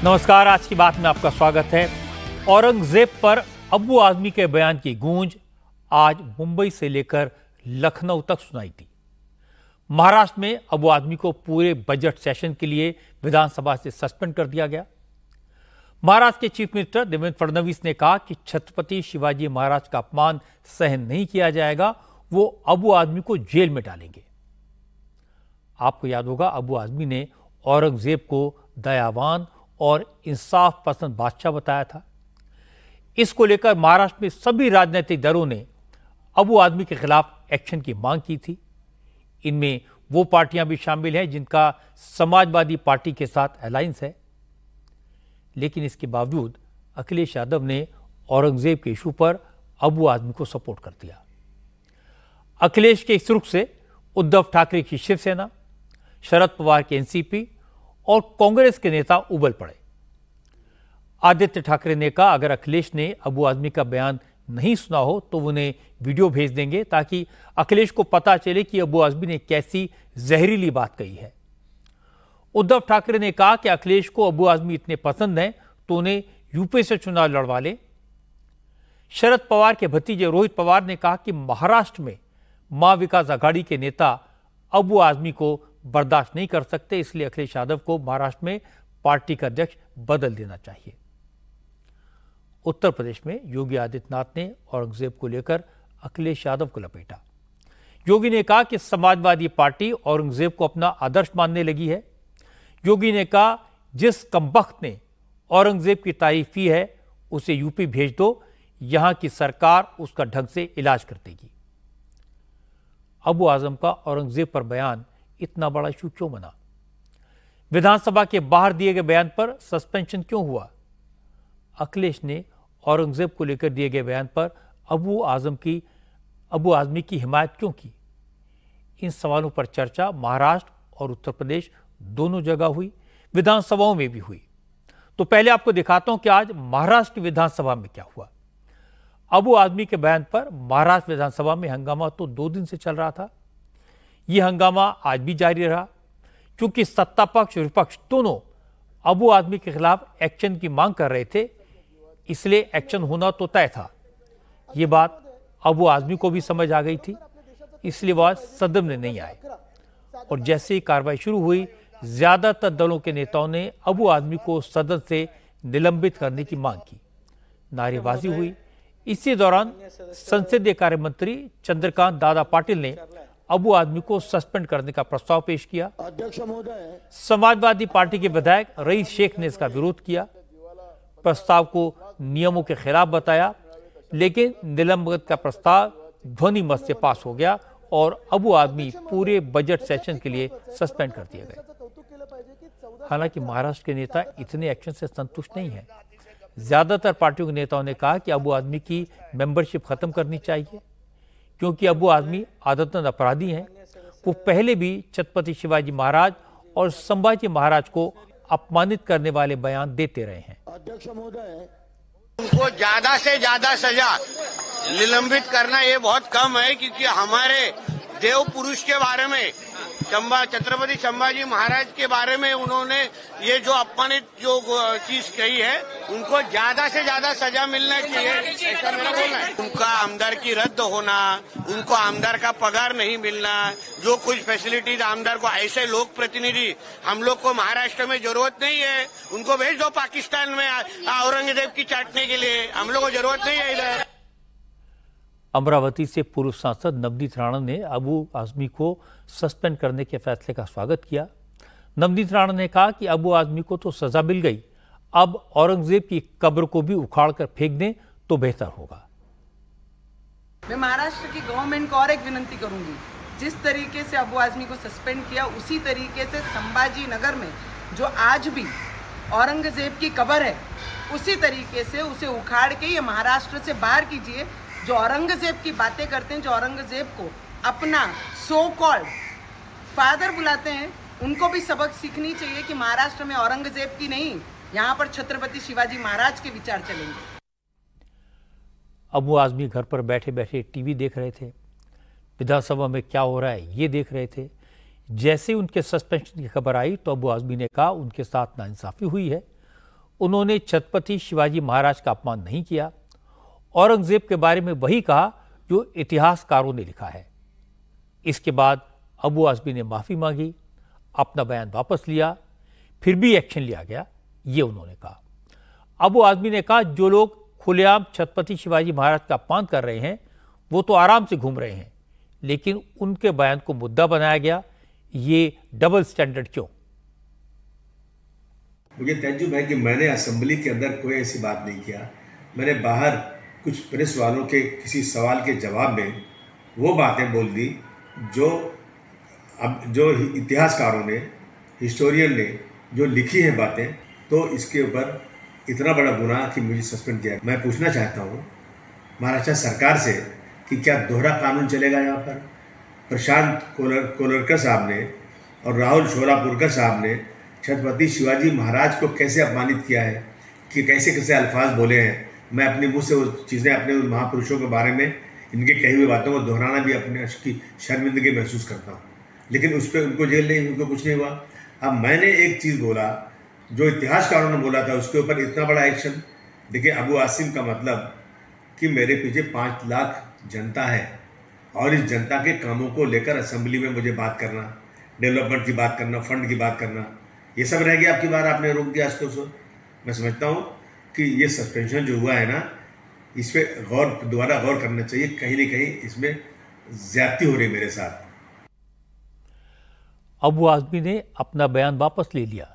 नमस्कार, आज की बात में आपका स्वागत है। औरंगजेब पर अबू आजमी के बयान की गूंज आज मुंबई से लेकर लखनऊ तक सुनाई दी। महाराष्ट्र में अबू आजमी को पूरे बजट सेशन के लिए विधानसभा से सस्पेंड कर दिया गया। महाराष्ट्र के चीफ मिनिस्टर देवेंद्र फडणवीस ने कहा कि छत्रपति शिवाजी महाराज का अपमान सहन नहीं किया जाएगा, वो अबू आजमी को जेल में डालेंगे। आपको याद होगा, अबू आजमी ने औरंगजेब को दयावान और इंसाफ पसंद बादशाह बताया था। इसको लेकर महाराष्ट्र में सभी राजनीतिक दलों ने अबू आजमी के खिलाफ एक्शन की मांग की थी। इनमें वो पार्टियां भी शामिल हैं जिनका समाजवादी पार्टी के साथ अलायंस है। लेकिन इसके बावजूद अखिलेश यादव ने औरंगजेब के इशू पर अबू आजमी को सपोर्ट कर दिया। अखिलेश के इस रुख से उद्धव ठाकरे की शिवसेना, शरद पवार के एनसीपी और कांग्रेस के नेता उबल पड़े। आदित्य ठाकरे ने कहा, अगर अखिलेश ने अबू आजमी का बयान नहीं सुना हो तो उन्हें वीडियो भेज देंगे ताकि अखिलेश को पता चले कि अबू आजमी ने कैसी जहरीली बात कही है। उद्धव ठाकरे ने कहा कि अखिलेश को अबू आजमी इतने पसंद हैं तो उन्हें यूपी से चुनाव लड़वा ले। शरद पवार के भतीजे रोहित पवार ने कहा कि महाराष्ट्र में मां विकास आघाड़ी के नेता अबू आजमी को बर्दाश्त नहीं कर सकते, इसलिए अखिलेश यादव को महाराष्ट्र में पार्टी का अध्यक्ष बदल देना चाहिए। उत्तर प्रदेश में योगी आदित्यनाथ ने औरंगजेब को लेकर अखिलेश यादव को लपेटा। योगी ने कहा कि समाजवादी पार्टी औरंगजेब को अपना आदर्श मानने लगी है। योगी ने कहा, जिस कमबख्त ने औरंगजेब की तारीफ की है उसे यूपी भेज दो, यहां की सरकार उसका ढंग से इलाज कर देगी। अबू आजम का औरंगजेब पर बयान इतना बड़ा इशू क्यों बना? विधानसभा के बाहर दिए गए बयान पर सस्पेंशन क्यों हुआ? अखिलेश ने औरंगजेब को लेकर दिए गए बयान पर अबू आजमी की हिमायत क्यों की? इन सवालों पर चर्चा महाराष्ट्र और उत्तर प्रदेश दोनों जगह हुई, विधानसभाओं में भी हुई। तो पहले आपको दिखाता हूं कि आज महाराष्ट्र की विधानसभा में क्या हुआ। अबू आजमी के बयान पर महाराष्ट्र विधानसभा में हंगामा तो 2 दिन से चल रहा था। यह हंगामा आज भी जारी रहा क्योंकि सत्ता पक्ष और विपक्ष दोनों अबू आजमी के खिलाफ एक्शन की मांग कर रहे थे, इसलिए एक्शन होना तो तय था। यह बात अबू आजमी को भी समझ आ गई थी, इसलिए वह सदन में नहीं आए। और जैसे ही कार्रवाई शुरू हुई, ज्यादातर दलों के नेताओं ने अबू आजमी को सदन से निलंबित करने की मांग की। नारेबाजी हुई। इसी दौरान संसदीय कार्य मंत्री चंद्रकांत दादा पाटिल ने अबू आजमी को सस्पेंड करने का प्रस्ताव पेश किया। समाजवादी पार्टी के विधायक रईस शेख ने इसका विरोध किया, प्रस्ताव को नियमों के खिलाफ बताया, लेकिन निलंबन का प्रस्ताव ध्वनि मत से पास हो गया और अबू आजमी पूरे बजट सेशन के लिए सस्पेंड कर दिए गए। हालांकि महाराष्ट्र के नेता इतने एक्शन से संतुष्ट नहीं है। ज्यादातर पार्टियों के नेताओं ने कहा कि अबू आजमी की मेंबरशिप खत्म करनी चाहिए क्योंकि अबू आजमी आदतन अपराधी हैं। वो पहले भी छत्रपति शिवाजी महाराज और संभाजी महाराज को अपमानित करने वाले बयान देते रहे हैं। अध्यक्ष महोदय, उनको ज्यादा से ज्यादा सजा निलंबित करना ये बहुत कम है क्योंकि हमारे देव पुरुष के बारे में, छत्रपति संभाजी महाराज के बारे में उन्होंने ये जो अपमानित जो चीज कही है, उनको ज्यादा से ज्यादा सजा मिलना चाहिए, ऐसा मेरा बोलना है। उनका आमदार की रद्द होना, उनको आमदार का पगार नहीं मिलना, जो कुछ फैसिलिटीज आमदार को, ऐसे लोक प्रतिनिधि हम लोग को महाराष्ट्र में जरूरत नहीं है। उनको भेज दो पाकिस्तान में औरंगजेब की चाटने के लिए, हम लोग को जरूरत नहीं है इधर। अमरावती से पूर्व सांसद नवनीत राणा ने अबू आजमी को सस्पेंड करने के फैसले का स्वागत किया। नवनीत राणा ने कहा कि अबू आजमी को तो सजा मिल गई, अब औरंगजेब की कब्र को भी उखाड़ कर फेंक दें तो बेहतर होगा। मैं महाराष्ट्र की गवर्नमेंट को और एक विनती करूंगी, जिस तरीके से अबू आजमी को सस्पेंड किया उसी तरीके से संभाजी नगर में जो आज भी औरंगजेब की कब्र है, उसी तरीके से उसे उखाड़ के ये महाराष्ट्र से बाहर कीजिए। जो औरंगजेब की बातें करते हैं, जो औरंगजेब को अपना सो कॉल्ड फादर बुलाते हैं, उनको भी सबक सीखनी चाहिए कि महाराष्ट्र में औरंगजेब की नहीं, यहाँ पर छत्रपति शिवाजी महाराज के विचार चलेंगे। अबू आजमी घर पर बैठे बैठे टीवी देख रहे थे, विधानसभा में क्या हो रहा है ये देख रहे थे। जैसे उनके सस्पेंशन की खबर आई तो अबू आजमी ने कहा उनके साथ नाइंसाफी हुई है, उन्होंने छत्रपति शिवाजी महाराज का अपमान नहीं किया। औरंगजेब के बारे में वही कहा जो इतिहासकारों ने लिखा है। इसके बाद अबू आज़मी ने माफी मांगी, अपना बयान वापस लिया, फिर भी एक्शन लिया गया, ये उन्होंने कहा। अबू आज़मी ने कहा, जो लोग खुलेआम छत्रपति शिवाजी महाराज का अपमान कर रहे हैं वो तो आराम से घूम रहे हैं, लेकिन उनके बयान को मुद्दा बनाया गया। ये डबल स्टैंडर्ड क्यों? मुझे तजुब है कि मैंने असेंबली के अंदर कोई ऐसी बात नहीं किया। मैंने बाहर कुछ प्रेस वालों के किसी सवाल के जवाब में वो बातें बोल दी जो इतिहासकारों ने, हिस्टोरियन ने जो लिखी हैं बातें, तो इसके ऊपर इतना बड़ा गुनाह कि मुझे सस्पेंड किया। मैं पूछना चाहता हूँ महाराष्ट्र सरकार से कि क्या दोहरा कानून चलेगा यहाँ पर? प्रशांत कोलरकर साहब ने और राहुल शोलापुरकर साहब ने छत्रपति शिवाजी महाराज को कैसे अपमानित किया है, कि कैसे कैसे अल्फाज बोले हैं। मैं अपने मुंह से वो चीज़ें अपने महापुरुषों के बारे में इनके कही हुई बातों को दोहराना भी अपने की शर्मिंदगी महसूस करता हूँ, लेकिन उस पर उनको जेल नहीं, उनको कुछ नहीं हुआ। अब मैंने एक चीज़ बोला जो इतिहासकारों ने बोला था, उसके ऊपर इतना बड़ा एक्शन। देखिए, अबू आसिम का मतलब कि मेरे पीछे 5 लाख जनता है और इस जनता के कामों को लेकर असेंबली में मुझे बात करना, डेवलपमेंट की बात करना, फंड की बात करना, ये सब रह गया। आपकी बार आपने रोक दिया इसको। मैं समझता हूँ कि ये सस्पेंशन जो हुआ है ना, इस पर दोबारा गौर करना चाहिए। कहीं ना कहीं इसमें ज्यादती हो रही मेरे साथ। अबू आज़मी ने अपना बयान वापस ले लिया,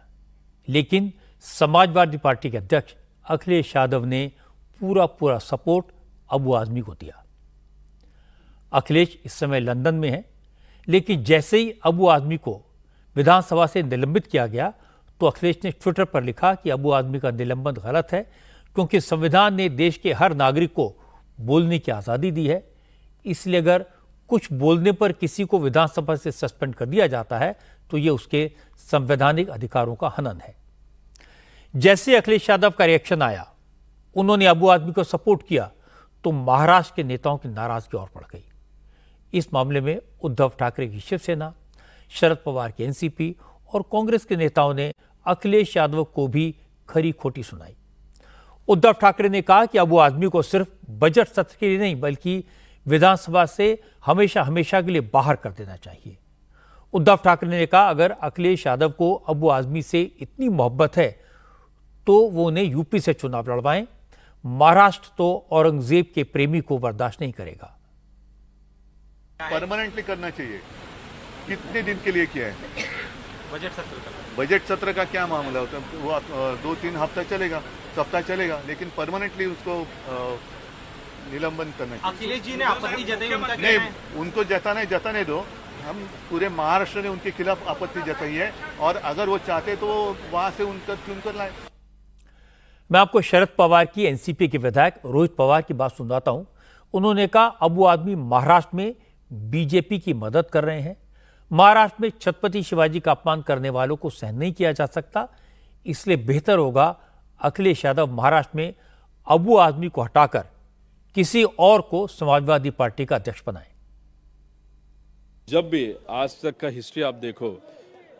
लेकिन समाजवादी पार्टी के अध्यक्ष अखिलेश यादव ने पूरा सपोर्ट अबू आज़मी को दिया। अखिलेश इस समय लंदन में है, लेकिन जैसे ही अबू आज़मी को विधानसभा से निलंबित किया गया तो अखिलेश ने ट्विटर पर लिखा कि अबू आज़मी का निलंबन गलत है, क्योंकि संविधान ने देश के हर नागरिक को बोलने की आज़ादी दी है। इसलिए अगर कुछ बोलने पर किसी को विधानसभा से सस्पेंड कर दिया जाता है तो यह उसके संवैधानिक अधिकारों का हनन है। जैसे अखिलेश यादव का रिएक्शन आया, उन्होंने अबू आज़मी को सपोर्ट किया, तो महाराष्ट्र के नेताओं की नाराजगी और बढ़ गई। इस मामले में उद्धव ठाकरे की शिवसेना, शरद पवार की एनसीपी और कांग्रेस के नेताओं ने अखिलेश यादव को भी खरी खोटी सुनाई। उद्धव ठाकरे ने कहा कि अबू आज़मी को सिर्फ बजट सत्र के लिए नहीं, बल्कि विधानसभा से हमेशा के लिए बाहर कर देना चाहिए। उद्धव ठाकरे ने कहा, अगर अखिलेश यादव को अबू आज़मी से इतनी मोहब्बत है तो वो उन्हें यूपी से चुनाव लड़वाएं। महाराष्ट्र तो औरंगजेब के प्रेमी को बर्दाश्त नहीं करेगा। परमानेंटली करना चाहिए। कितने दिन के लिए किया है? बजट सत्र का क्या मामला होता है? वो 2-3 हफ्ता चलेगा, सप्ताह चलेगा, लेकिन परमानेंटली उसको निलंबन करना चाहिए। अखिलेश जी ने आपत्ति जताई, उनका नहीं, उनको जताने दो। हम पूरे महाराष्ट्र ने उनके खिलाफ आपत्ति जताई है, और अगर वो चाहते तो वहां से उनका चुन कर लाए। मैं आपको शरद पवार की एनसीपी के विधायक रोहित पवार की बात सुनाता हूं। उन्होंने कहा, अबू आज़मी महाराष्ट्र में बीजेपी की मदद कर रहे हैं। महाराष्ट्र में छत्रपति शिवाजी का अपमान करने वालों को सहन नहीं किया जा सकता, इसलिए बेहतर होगा अखिलेश यादव महाराष्ट्र में अबू आज़मी को हटाकर किसी और को समाजवादी पार्टी का अध्यक्ष बनाएं। जब भी आज तक का हिस्ट्री आप देखो,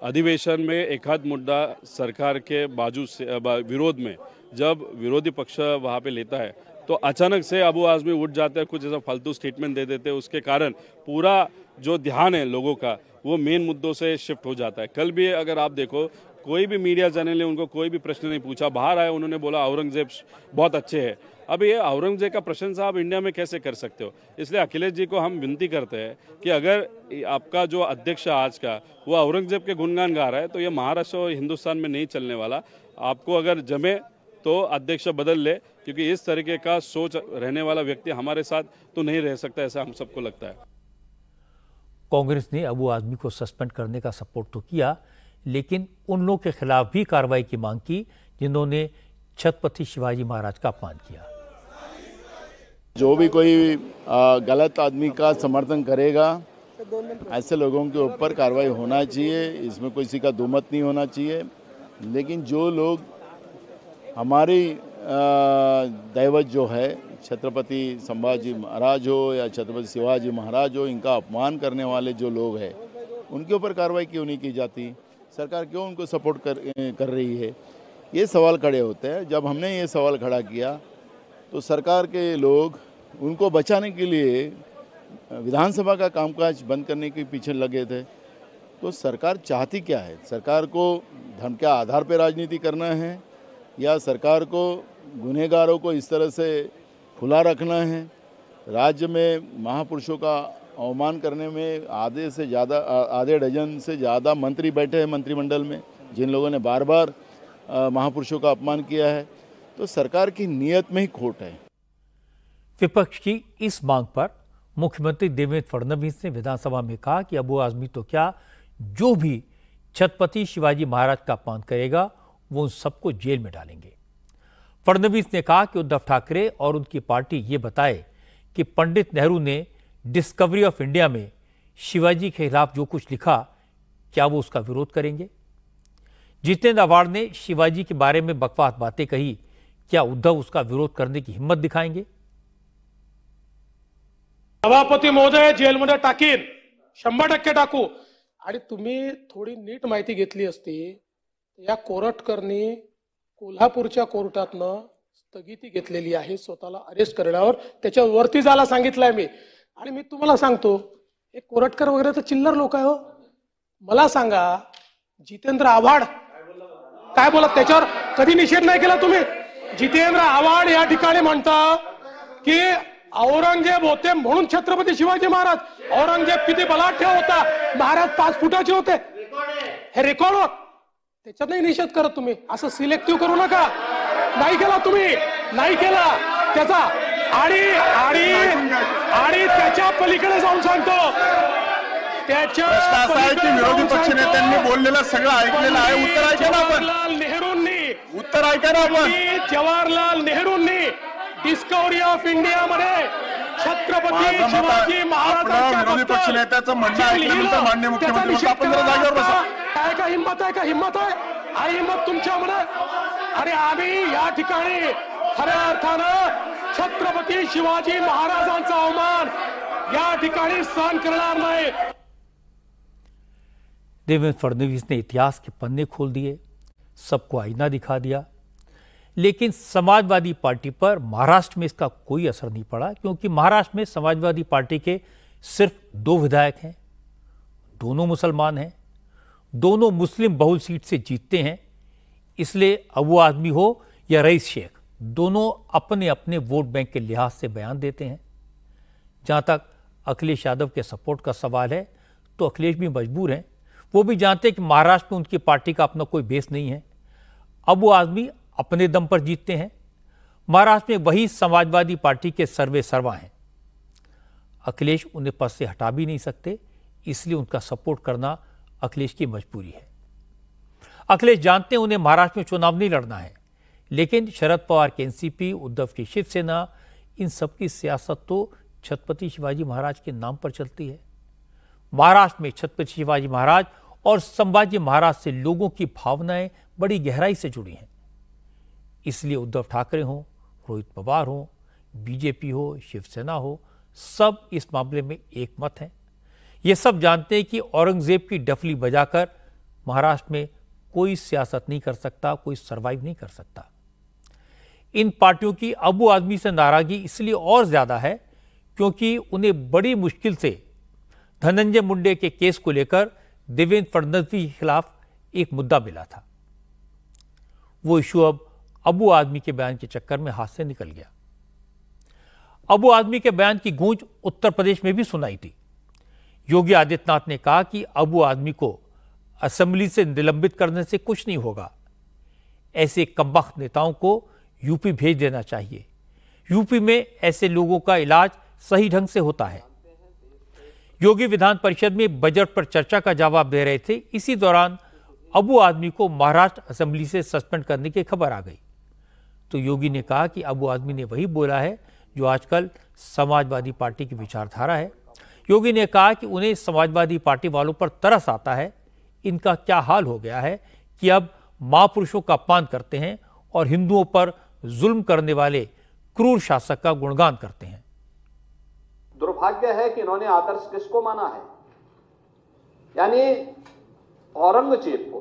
अधिवेशन में एक आध मुद्दा सरकार के बाजू से विरोध में जब विरोधी पक्ष वहां पे लेता है तो अचानक से अबू आज़मी उठ जाते हैं, कुछ ऐसा फालतू स्टेटमेंट दे देते हैं। उसके कारण पूरा जो ध्यान है लोगों का वो मेन मुद्दों से शिफ्ट हो जाता है। कल भी अगर आप देखो, कोई भी मीडिया चैनल ने उनको कोई भी प्रश्न नहीं पूछा, बाहर आए उन्होंने बोला औरंगजेब बहुत अच्छे हैं। अब ये औरंगजेब का प्रशंसा आप इंडिया में कैसे कर सकते हो? इसलिए अखिलेश जी को हम विनती करते हैं कि अगर आपका जो अध्यक्ष आज का वो औरंगजेब के गुणगान गा रहा है तो ये महाराष्ट्र और हिंदुस्तान में नहीं चलने वाला। आपको अगर जमे तो अध्यक्ष बदल ले, क्योंकि इस तरीके का सोच रहने वाला व्यक्ति हमारे साथ तो नहीं रह सकता, ऐसा हम सबको लगता है। कांग्रेस ने अबू आज़मी को सस्पेंड करने का सपोर्ट तो किया, लेकिन उन लोगों के खिलाफ भी कार्रवाई की मांग की जिन्होंने छत्रपति शिवाजी महाराज का अपमान किया। जो भी कोई गलत आदमी का समर्थन करेगा, ऐसे लोगों के ऊपर कार्रवाई होना चाहिए, इसमें किसी का दुमत नहीं होना चाहिए। लेकिन जो लोग हमारी दैवत जो है छत्रपति संभाजी महाराज हो या छत्रपति शिवाजी महाराज हो, इनका अपमान करने वाले जो लोग हैं उनके ऊपर कार्रवाई क्यों नहीं की जाती? सरकार क्यों उनको सपोर्ट कर रही है? ये सवाल खड़े होते हैं। जब हमने ये सवाल खड़ा किया तो सरकार के लोग उनको बचाने के लिए विधानसभा का कामकाज बंद करने के पीछे लगे थे। तो सरकार चाहती क्या है? सरकार को धर्म के आधार पर राजनीति करना है या सरकार को गुनहगारों को इस तरह से खुला रखना है? राज्य में महापुरुषों का अवमान करने में आधे डजन से ज़्यादा मंत्री बैठे हैं मंत्रिमंडल में, जिन लोगों ने बार बार महापुरुषों का अपमान किया है। तो सरकार की नीयत में ही खोट है। विपक्ष की इस मांग पर मुख्यमंत्री देवेंद्र फडणवीस ने विधानसभा में कहा कि अबू आजमी तो क्या, जो भी छत्रपति शिवाजी महाराज का अपमान करेगा वो उन सबको जेल में डालेंगे। फडणवीस ने कहा कि उद्धव ठाकरे और उनकी पार्टी ये बताए कि पंडित नेहरू ने डिस्कवरी ऑफ इंडिया में शिवाजी के खिलाफ जो कुछ लिखा, क्या वो उसका विरोध करेंगे? जितेंद्र आव्हाड ने शिवाजी के बारे में बकवास बातें कही, क्या उद्धव उसका विरोध करने की हिम्मत दिखाएंगे? सभापती महोदय जेलमध्ये टाकीन, 100% टाकू। आणि तुम्ही थोडी नीट माहिती घेतली असती, या कोरटकरनी कोल्हापूरच्या कोर्टातनं स्थगिती घेतलेली आहे स्वतःला अरेस्ट करण्यावर, त्याच्यावरती जायला सांगितलंय मी। आणि मी तुम्हाला सांगतो, हे कोरटकर वगैरे तर चिल्लर लोक आहे हो। मला सांगा, जितेंद्र आव्हाड काय बोलत, त्याच्यावर कधी निषेध नाही केला तुम्ही? जितेंद्र आव्हाड या ठिकाणी म्हणता की औरंगजेब होते म्हणून छत्रपती शिवाजी महाराज, औरंगजेब किती बलाढ्य होता, महाराज 5 फुटाचे होते, हे रेकॉर्ड होत, त्याच्यात नाही निषेध करत तुम्ही। असं सिलेक्टिव्ह करू नका, नाही केला तुम्ही, नाही केला त्याचा। आणि त्याच्या पलीकडे जाऊन सांगतो, त्याच्या विरोधी पक्षनेत्यांनी बोललेलं सगळं ऐकलेलं आहे। उत्तर ऐका ना आपण, उत्तर ऐका ना आपण। जवाहरलाल नेहरूंनी डिस्कवरी ऑफ इंडिया मध्ये छत्रपती शिवाजी महाराजांच्या विरोधी पक्षनेत्याचं म्हणणं ऐकल्यानंतर माननीय मुख्यमंत्री आपण जरा जागेवर बसा। काय का हिम्मत आहे, का हिम्मत आहे? आणि हिम्मत तुमच्यामध्ये? आणि आम्ही या ठिकाणी खऱ्या अर्थानं छत्रपती शिवाजी महाराजांचा अवमान या ठिकाणी सहन करणार नाही। देवेंद्र फडणवीस ने इतिहास के पन्ने खोल दिए, सबको आईना दिखा दिया, लेकिन समाजवादी पार्टी पर महाराष्ट्र में इसका कोई असर नहीं पड़ा, क्योंकि महाराष्ट्र में समाजवादी पार्टी के सिर्फ 2 विधायक हैं, दोनों मुसलमान हैं, दोनों मुस्लिम बहुल सीट से जीतते हैं। इसलिए अबू आजमी हो या रईस शेख, दोनों अपने अपने वोट बैंक के लिहाज से बयान देते हैं। जहां तक अखिलेश यादव के सपोर्ट का सवाल है, तो अखिलेश भी मजबूर हैं, वो भी जानते हैं कि महाराष्ट्र में उनकी पार्टी का अपना कोई बेस नहीं है। अबू आजमी अपने दम पर जीतते हैं, महाराष्ट्र में वही समाजवादी पार्टी के सर्वे सर्वा हैं। अखिलेश उन्हें पद से हटा भी नहीं सकते, इसलिए उनका सपोर्ट करना अखिलेश की मजबूरी है। अखिलेश जानते हैं उन्हें महाराष्ट्र में चुनाव नहीं लड़ना है, लेकिन शरद पवार की एनसीपी, उद्धव की शिवसेना, इन सबकी सियासत तो छत्रपति शिवाजी महाराज के नाम पर चलती है। महाराष्ट्र में छत्रपति शिवाजी महाराज और संभाजी महाराज से लोगों की भावनाएं बड़ी गहराई से जुड़ी हैं। इसलिए उद्धव ठाकरे हो, रोहित पवार हो, बीजेपी हो, शिवसेना हो, सब इस मामले में एक मत हैं। ये सब जानते हैं कि औरंगजेब की डफली बजाकर महाराष्ट्र में कोई सियासत नहीं कर सकता, कोई सरवाइव नहीं कर सकता। इन पार्टियों की अबू आजमी से नाराजगी इसलिए और ज्यादा है क्योंकि उन्हें बड़ी मुश्किल से धनंजय मुंडे के केस को लेकर देवेंद्र फडणवीस के खिलाफ एक मुद्दा मिला था। वो इशू अब अबू आजमी के बयान के चक्कर में हाथ से निकल गया। अबू आजमी के बयान की गूंज उत्तर प्रदेश में भी सुनाई थी। योगी आदित्यनाथ ने कहा कि अबू आजमी को असेंबली से निलंबित करने से कुछ नहीं होगा, ऐसे कमबख्त नेताओं को यूपी भेज देना चाहिए। यूपी में ऐसे लोगों का इलाज सही ढंग से होता है। योगी विधान परिषद में बजट पर चर्चा का जवाब दे रहे थे। इसी दौरान अबू आजमी को महाराष्ट्र असेंबली से सस्पेंड करने की खबर आ गई। तो योगी ने कहा कि अबू आजमी ने वही बोला है जो आजकल समाजवादी पार्टी की विचारधारा है। योगी ने कहा कि उन्हें समाजवादी पार्टी वालों पर तरस आता है। इनका क्या हाल हो गया है कि अब महापुरुषों का अपमान करते हैं और हिंदुओं पर जुल्म करने वाले क्रूर शासक का गुणगान करते हैं। दुर्भाग्य है कि इन्होंने आदर्श किसको माना है, यानी औरंगजेब को।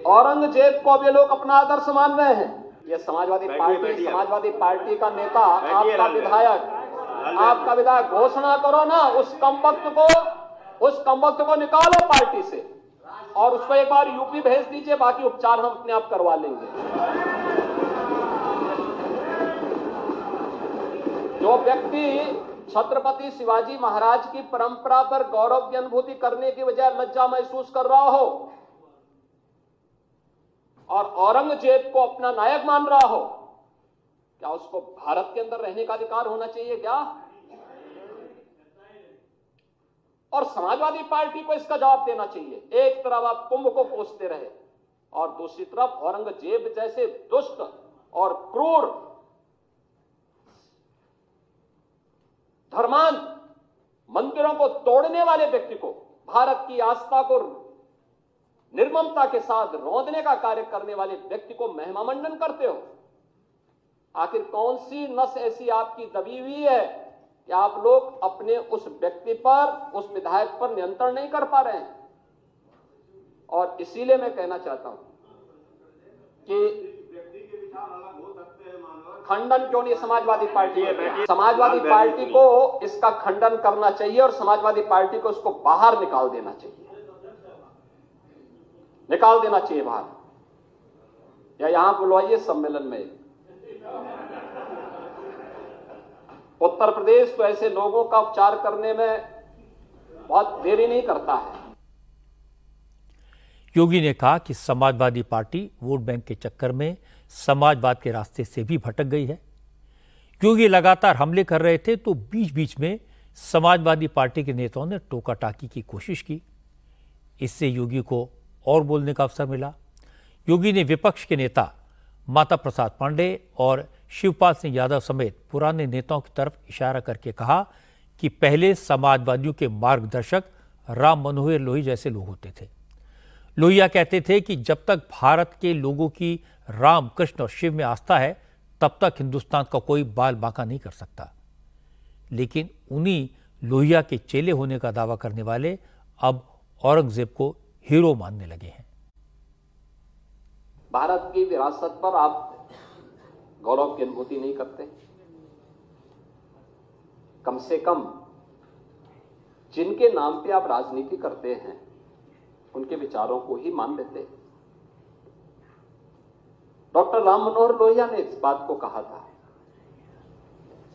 औरंगजेब को अब ये लोग अपना आदर्श मान रहे हैं। ये समाजवादी पार्टी का नेता, आपका विधायक घोषणा करो ना, उस कमबख्त को निकालो पार्टी से और उसको एक बार यूपी भेज दीजिए, बाकी उपचार हम अपने आप करवा लेंगे। जो व्यक्ति छत्रपति शिवाजी महाराज की परंपरा पर गौरव की अनुभूति करने की बजाय लज्जा महसूस कर रहा हो और औरंगजेब को अपना नायक मान रहा हो, क्या उसको भारत के अंदर रहने का अधिकार होना चाहिए क्या? और समाजवादी पार्टी को इसका जवाब देना चाहिए। एक तरफ आप कुंभ को कोसते रहे और दूसरी तरफ औरंगजेब जैसे दुष्ट और क्रूर धर्मांध मंदिरों को तोड़ने वाले व्यक्ति को, भारत की आस्था को निर्ममता के साथ रौंदने का कार्य करने वाले व्यक्ति को महिमामंडन करते हो। आखिर कौन सी नस ऐसी आपकी दबी हुई है कि आप लोग अपने उस व्यक्ति पर, उस विधायक पर नियंत्रण नहीं कर पा रहे हैं? और इसीलिए मैं कहना चाहता हूं कि खंडन क्यों नहीं समाजवादी पार्टी को इसका खंडन करना चाहिए और समाजवादी पार्टी को इसको बाहर निकाल देना चाहिए बाहर, या यहां बुलवाइए सम्मेलन में। उत्तर प्रदेश तो ऐसे लोगों का उपचार करने में बहुत देरी नहीं करता है। योगी ने कहा कि समाजवादी पार्टी वोट बैंक के चक्कर में समाजवाद के रास्ते से भी भटक गई है। योगी लगातार हमले कर रहे थे तो बीच बीच में समाजवादी पार्टी के नेताओं ने टोका टाकी की कोशिश की। इससे योगी को और बोलने का अवसर मिला। योगी ने विपक्ष के नेता माता प्रसाद पांडे और शिवपाल सिंह यादव समेत पुराने नेताओं की तरफ इशारा करके कहा कि पहले समाजवादियों के मार्गदर्शक राम मनोहर लोहिया जैसे लोग होते थे। लोहिया कहते थे कि जब तक भारत के लोगों की राम, कृष्ण और शिव में आस्था है तब तक हिंदुस्तान का कोई बाल बांका नहीं कर सकता। लेकिन उन्हीं लोहिया के चेले होने का दावा करने वाले अब औरंगजेब को हीरो मानने लगे हैं। भारत की विरासत पर आप गौरव की अनुभूति नहीं करते? कम से कम जिनके नाम पे आप राजनीति करते हैं उनके विचारों को ही मान लेते। डॉक्टर राम मनोहर लोहिया ने इस बात को कहा था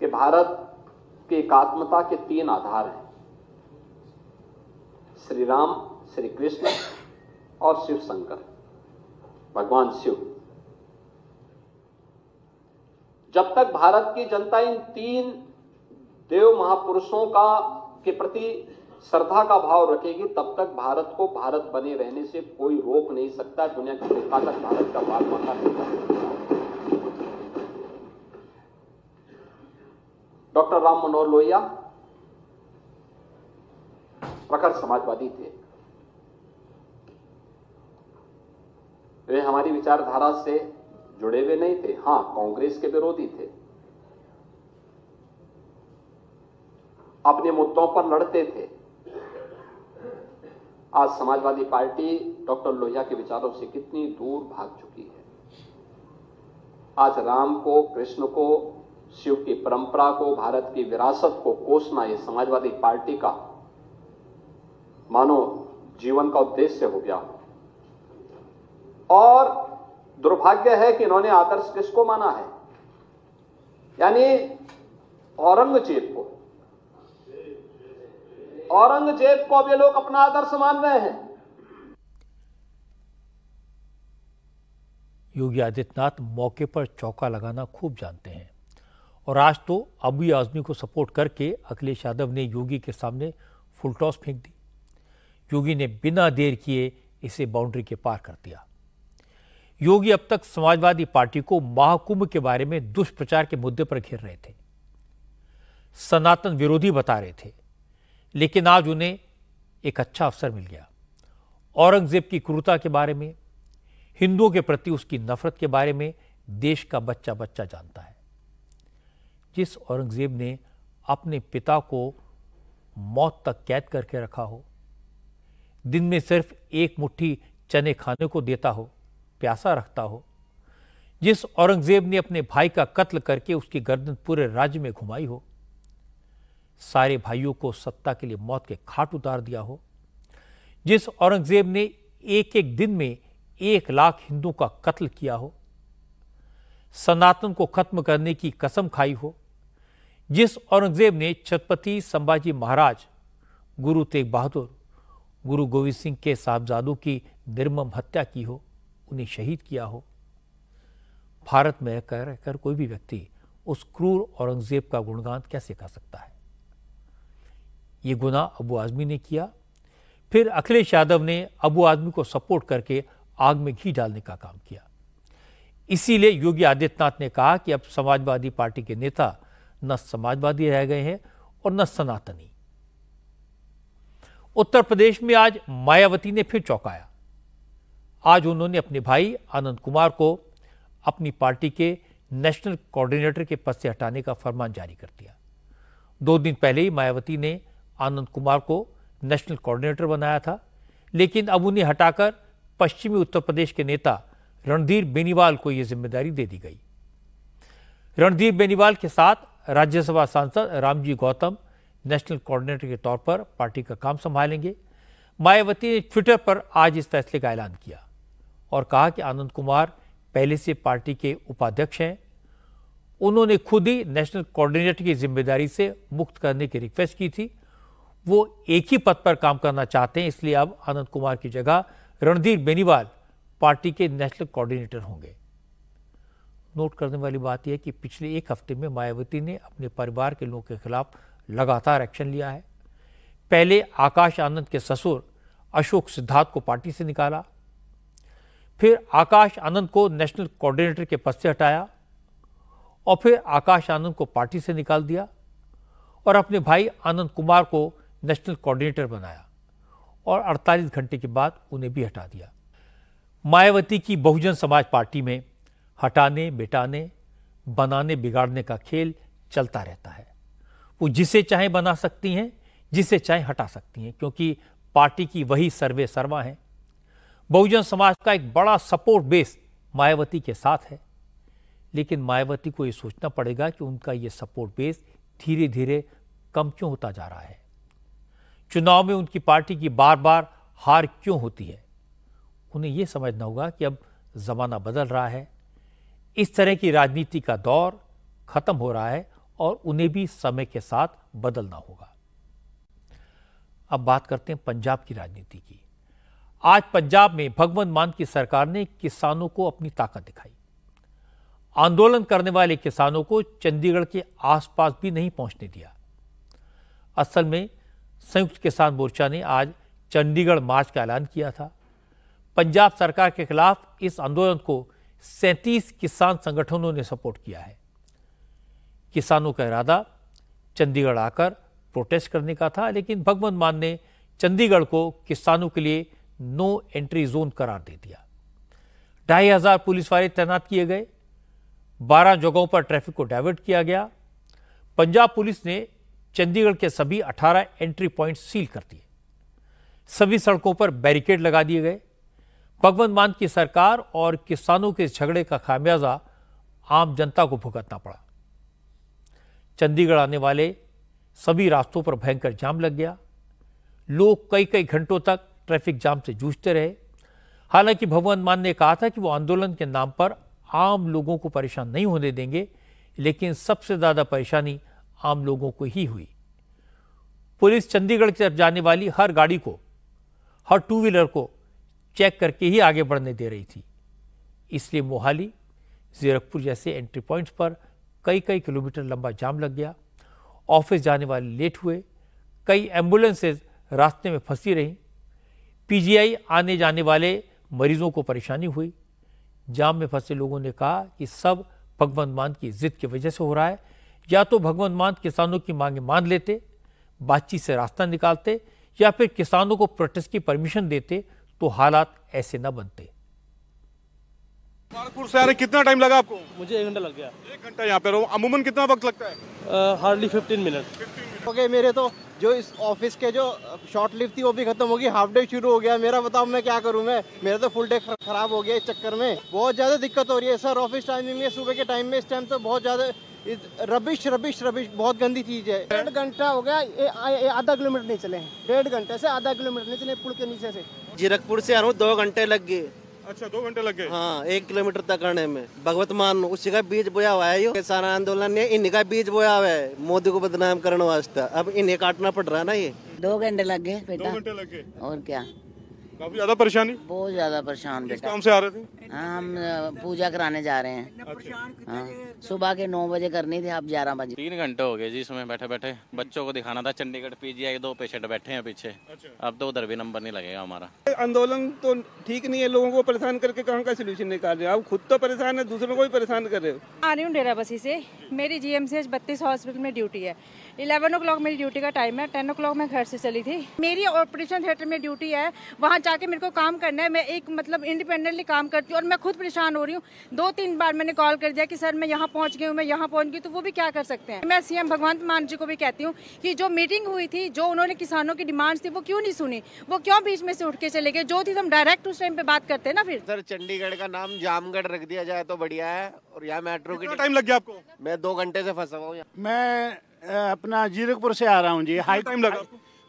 कि भारत की एकात्मता के 3 आधार हैं, श्री राम, श्री कृष्ण और शिव शंकर, भगवान शिव। जब तक भारत की जनता इन 3 देव महापुरुषों के प्रति श्रद्धा का भाव रखेगी तब तक भारत को भारत बने रहने से कोई रोक नहीं सकता। दुनिया की कोई ताकत भारत का बाल बांका नहीं कर सकती। डॉक्टर राम मनोहर लोहिया प्रखर समाजवादी थे। वे हमारी विचारधारा से जुड़े हुए नहीं थे। हां, कांग्रेस के विरोधी थे, अपने मुद्दों पर लड़ते थे। आज समाजवादी पार्टी डॉक्टर लोहिया के विचारों से कितनी दूर भाग चुकी है। आज राम को, कृष्ण को, शिव की परंपरा को, भारत की विरासत को कोसना ये समाजवादी पार्टी का मानो जीवन का उद्देश्य हो गया। और दुर्भाग्य है कि इन्होंने आदर्श किसको माना है? यानी औरंगजेब को। औरंगजेब को अब ये लोग अपना आदर्श मान रहे हैं। योगी आदित्यनाथ मौके पर चौका लगाना खूब जानते हैं और आज तो अबू आजमी को सपोर्ट करके अखिलेश यादव ने योगी के सामने फुल टॉस फेंक दी। योगी ने बिना देर किए इसे बाउंड्री के पार कर दिया। योगी अब तक समाजवादी पार्टी को महाकुंभ के बारे में दुष्प्रचार के मुद्दे पर घेर रहे थे, सनातन विरोधी बता रहे थे, लेकिन आज उन्हें एक अच्छा अवसर मिल गया। औरंगजेब की क्रूरता के बारे में, हिंदुओं के प्रति उसकी नफरत के बारे में देश का बच्चा बच्चा जानता है। जिस औरंगजेब ने अपने पिता को मौत तक कैद करके रखा हो, दिन में सिर्फ एक मुट्ठी चने खाने को देता हो, प्यासा रखता हो, जिस औरंगजेब ने अपने भाई का कत्ल करके उसकी गर्दन पूरे राज्य में घुमाई हो, सारे भाइयों को सत्ता के लिए मौत के घाट उतार दिया हो, जिस औरंगजेब ने एक एक दिन में 1 लाख हिंदुओं का कत्ल किया हो, सनातन को खत्म करने की कसम खाई हो, जिस औरंगजेब ने छत्रपति संभाजी महाराज, गुरु तेग बहादुर, गुरु गोविंद सिंह के साहबजादों की निर्मम हत्या की हो, उन्हें शहीद किया हो, भारत में रहकर कोई भी व्यक्ति उस क्रूर औरंगजेब का गुणगान कैसे कर सकता है? ये गुनाह अबू आजमी ने किया। फिर अखिलेश यादव ने अबू आजमी को सपोर्ट करके आग में घी डालने का काम किया। इसीलिए योगी आदित्यनाथ ने कहा कि अब समाजवादी पार्टी के नेता न समाजवादी रह गए हैं और न सनातनी। उत्तर प्रदेश में आज मायावती ने फिर चौंकाया। आज उन्होंने अपने भाई आनंद कुमार को अपनी पार्टी के नेशनल कोऑर्डिनेटर के पद से हटाने का फरमान जारी कर दिया। 2 दिन पहले ही मायावती ने आनंद कुमार को नेशनल कोऑर्डिनेटर बनाया था, लेकिन अब उन्हें हटाकर पश्चिमी उत्तर प्रदेश के नेता रणधीर बेनीवाल को यह जिम्मेदारी दे दी गई। रणधीर बेनीवाल के साथ राज्यसभा सांसद रामजी गौतम नेशनल कोऑर्डिनेटर के तौर पर पार्टी का काम संभालेंगे। मायावती ने ट्विटर पर आज इस फैसले का ऐलान किया और कहा कि आनंद कुमार पहले से पार्टी के उपाध्यक्ष हैं। उन्होंने खुद ही नेशनल कोऑर्डिनेटर की जिम्मेदारी से मुक्त करने की रिक्वेस्ट की थी। वो एक ही पद पर काम करना चाहते हैं, इसलिए अब आनंद कुमार की जगह रणधीर बेनीवाल पार्टी के नेशनल कोऑर्डिनेटर होंगे। नोट करने वाली बात यह है कि पिछले 1 हफ्ते में मायावती ने अपने परिवार के लोगों के खिलाफ लगातार एक्शन लिया है। पहले आकाश आनंद के ससुर अशोक सिद्धार्थ को पार्टी से निकाला, फिर आकाश आनंद को नेशनल कोऑर्डिनेटर के पद से हटाया और फिर आकाश आनंद को पार्टी से निकाल दिया और अपने भाई आनंद कुमार को नेशनल कोऑर्डिनेटर बनाया और 48 घंटे के बाद उन्हें भी हटा दिया। मायावती की बहुजन समाज पार्टी में हटाने, मिटाने, बनाने, बिगाड़ने का खेल चलता रहता है। वो जिसे चाहे बना सकती हैं, जिसे चाहे हटा सकती हैं, क्योंकि पार्टी की वही सर्वे सर्वा है। बहुजन समाज का एक बड़ा सपोर्ट बेस मायावती के साथ है, लेकिन मायावती को यह सोचना पड़ेगा कि उनका यह सपोर्ट बेस धीरे धीरे कम क्यों होता जा रहा है। चुनाव में उनकी पार्टी की बार बार हार क्यों होती है। उन्हें यह समझना होगा कि अब जमाना बदल रहा है, इस तरह की राजनीति का दौर खत्म हो रहा है और उन्हें भी समय के साथ बदलना होगा। अब बात करते हैं पंजाब की राजनीति की। आज पंजाब में भगवंत मान की सरकार ने किसानों को अपनी ताकत दिखाई। आंदोलन करने वाले किसानों को चंडीगढ़ के आसपास भी नहीं पहुंचने दिया। असल में संयुक्त किसान मोर्चा ने आज चंडीगढ़ मार्च का ऐलान किया था। पंजाब सरकार के खिलाफ इस आंदोलन को 37 किसान संगठनों ने सपोर्ट किया है। किसानों का इरादा चंडीगढ़ आकर प्रोटेस्ट करने का था, लेकिन भगवंत मान ने चंडीगढ़ को किसानों के लिए नो एंट्री जोन करार दे दिया। 2500 पुलिस वाले तैनात किए गए, 12 जगहों पर ट्रैफिक को डाइवर्ट किया गया। पंजाब पुलिस ने चंडीगढ़ के सभी 18 एंट्री पॉइंट सील कर दिए। सभी सड़कों पर बैरिकेड लगा दिए गए। भगवंत मान की सरकार और किसानों के झगड़े का खामियाजा आम जनता को भुगतना पड़ा। चंडीगढ़ आने वाले सभी रास्तों पर भयंकर जाम लग गया। लोग कई कई घंटों तक ट्रैफिक जाम से जूझते रहे। हालांकि भगवंत मान ने कहा था कि वो आंदोलन के नाम पर आम लोगों को परेशान नहीं होने देंगे, लेकिन सबसे ज्यादा परेशानी आम लोगों को ही हुई। पुलिस चंडीगढ़ की तरफ जाने वाली हर गाड़ी को, हर 2 व्हीलर को चेक करके ही आगे बढ़ने दे रही थी। इसलिए मोहाली, जीरकपुर जैसे एंट्री पॉइंट्स पर कई कई किलोमीटर लंबा जाम लग गया। ऑफिस जाने वाले लेट हुए। कई एम्बुलेंसेज रास्ते में फंसी रहीं। पीजीआई आने जाने वाले मरीजों को परेशानी हुई। जाम में फंसे लोगों ने कहा कि सब भगवंत मान की जिद की वजह से हो रहा है। या तो भगवंत मान किसानों की मांगे मान लेते, बातचीत से रास्ता निकालते, या फिर किसानों को प्रोटेस्ट की परमिशन देते, तो हालात ऐसे न बनते। गोरखपुर से आने कितना टाइम लगा आपको? मुझे 1 घंटा लग गया। 1 घंटा यहाँ पे रहो। अमूमन कितना वक्त लगता है? Hardly 15 minute. ओके, मेरे तो जो इस ऑफिस के जो शॉर्ट लिव थी वो भी खत्म होगी, हाफ डे शुरू हो गया। मेरा बताओ मैं क्या करूं, मेरा तो फुल डे खराब हो गया इस चक्कर में। बहुत ज़्यादा दिक्कत हो रही है सर ऑफिस टाइमिंग में, सुबह के टाइम में। इस टाइम तो बहुत ज़्यादा रबिश बहुत गंदी चीज़ है। 1.5 घंटा हो गया, आधा किलोमीटर नहीं चले, 1.5 घंटे से आधा किलोमीटर नहीं चले पुल के नीचे से। जीरकपुर से आ रहा हूँ, 2 घंटे लग गए। अच्छा 2 घंटे लग गए? हाँ 1 किलोमीटर तक आने में। भगवत मान उसी का बीज बोया हुआ है, ये सारा आंदोलन ने इन्हीं का बीज बोया हुआ है, मोदी को बदनाम करने वास्ते। अब इन्हें काटना पड़ रहा है ना। ये 2 घंटे लग गए बेटा। 2 घंटे लग गए और क्या, काफी ज्यादा परेशानी? बहुत ज्यादा परेशान बेटा। किस काम से आ रहे थे? हम पूजा कराने जा रहे हैं। हाँ, सुबह के 9 बजे करनी थी, अब 11 बजे। 3 घंटे हो गए जी इसमें बैठे बैठे। बच्चों को दिखाना था, चंडीगढ़ पीजीआई 2 पेशेंट बैठे हैं पीछे। अब तो उधर भी नंबर नहीं लगेगा हमारा। आंदोलन तो ठीक नहीं है, लोगों को परेशान करके कहाँ का सोल्यूशन निकाल रहे हो आप? खुद तो परेशान है, दूसरों को भी परेशान कर रहे हो। आ रही हूँ डेराबस्सी से, मेरी GMCH 32 हॉस्पिटल में ड्यूटी है। 11 o'clock मेरी ड्यूटी का टाइम है, 10 o'clock मैं घर से चली थी। मेरी ऑपरेशन थिएटर में ड्यूटी है, वहाँ जाके मेरे को काम करना है। मैं एक मतलब इंडिपेंडेंटली काम करती हूँ और मैं खुद परेशान हो रही हूँ। 2-3 बार मैंने कॉल कर दिया कि सर मैं यहाँ पहुँच गई हूँ, मैं यहाँ पहुँच गई, तो वो भी क्या कर सकते हैं। मैं CM भगवंत मान जी को भी कहती हूँ कि जो मीटिंग हुई थी, जो उन्होंने किसानों की डिमांड्स थी, वो क्यों नहीं सुनी, वो क्यों बीच में से उठ के चले गए। जो थी हम डायरेक्ट उस टाइम पे बात करते हैं ना। फिर सर चंडीगढ़ का नाम जामगढ़ रख दिया जाए तो बढ़िया है। और यहाँ मेट्रो की टाइम लग गया आपको? मैं 2 घंटे से फंसा हुआ हूँ। मैं अपना जीरकपुर से आ रहा हूँ जी। टाइम लगा?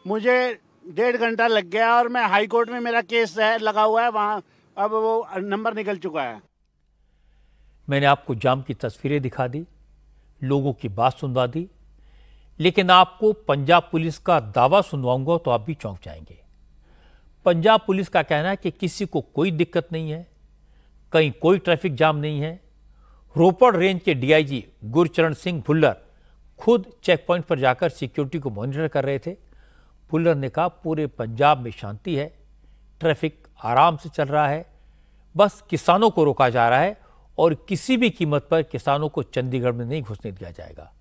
मुझे 1.5 घंटा लग गया और मैं हाई कोर्ट में मेरा केस लगा हुआ है वहाँ, अब वो नंबर निकल चुका है। मैंने आपको जाम की तस्वीरें दिखा दी, लोगों की बात सुनवा दी, लेकिन आपको पंजाब पुलिस का दावा सुनवाऊंगा तो आप भी चौंक जाएंगे। पंजाब पुलिस का कहना है कि किसी को कोई दिक्कत नहीं है, कहीं कोई ट्रैफिक जाम नहीं है। रोपड़ रेंज के DIG गुरचरण सिंह भुल्लर खुद चेक पॉइंट पर जाकर सिक्योरिटी को मॉनिटर कर रहे थे। भुल्लर ने कहा पूरे पंजाब में शांति है, ट्रैफिक आराम से चल रहा है, बस किसानों को रोका जा रहा है और किसी भी कीमत पर किसानों को चंडीगढ़ में नहीं घुसने दिया जाएगा।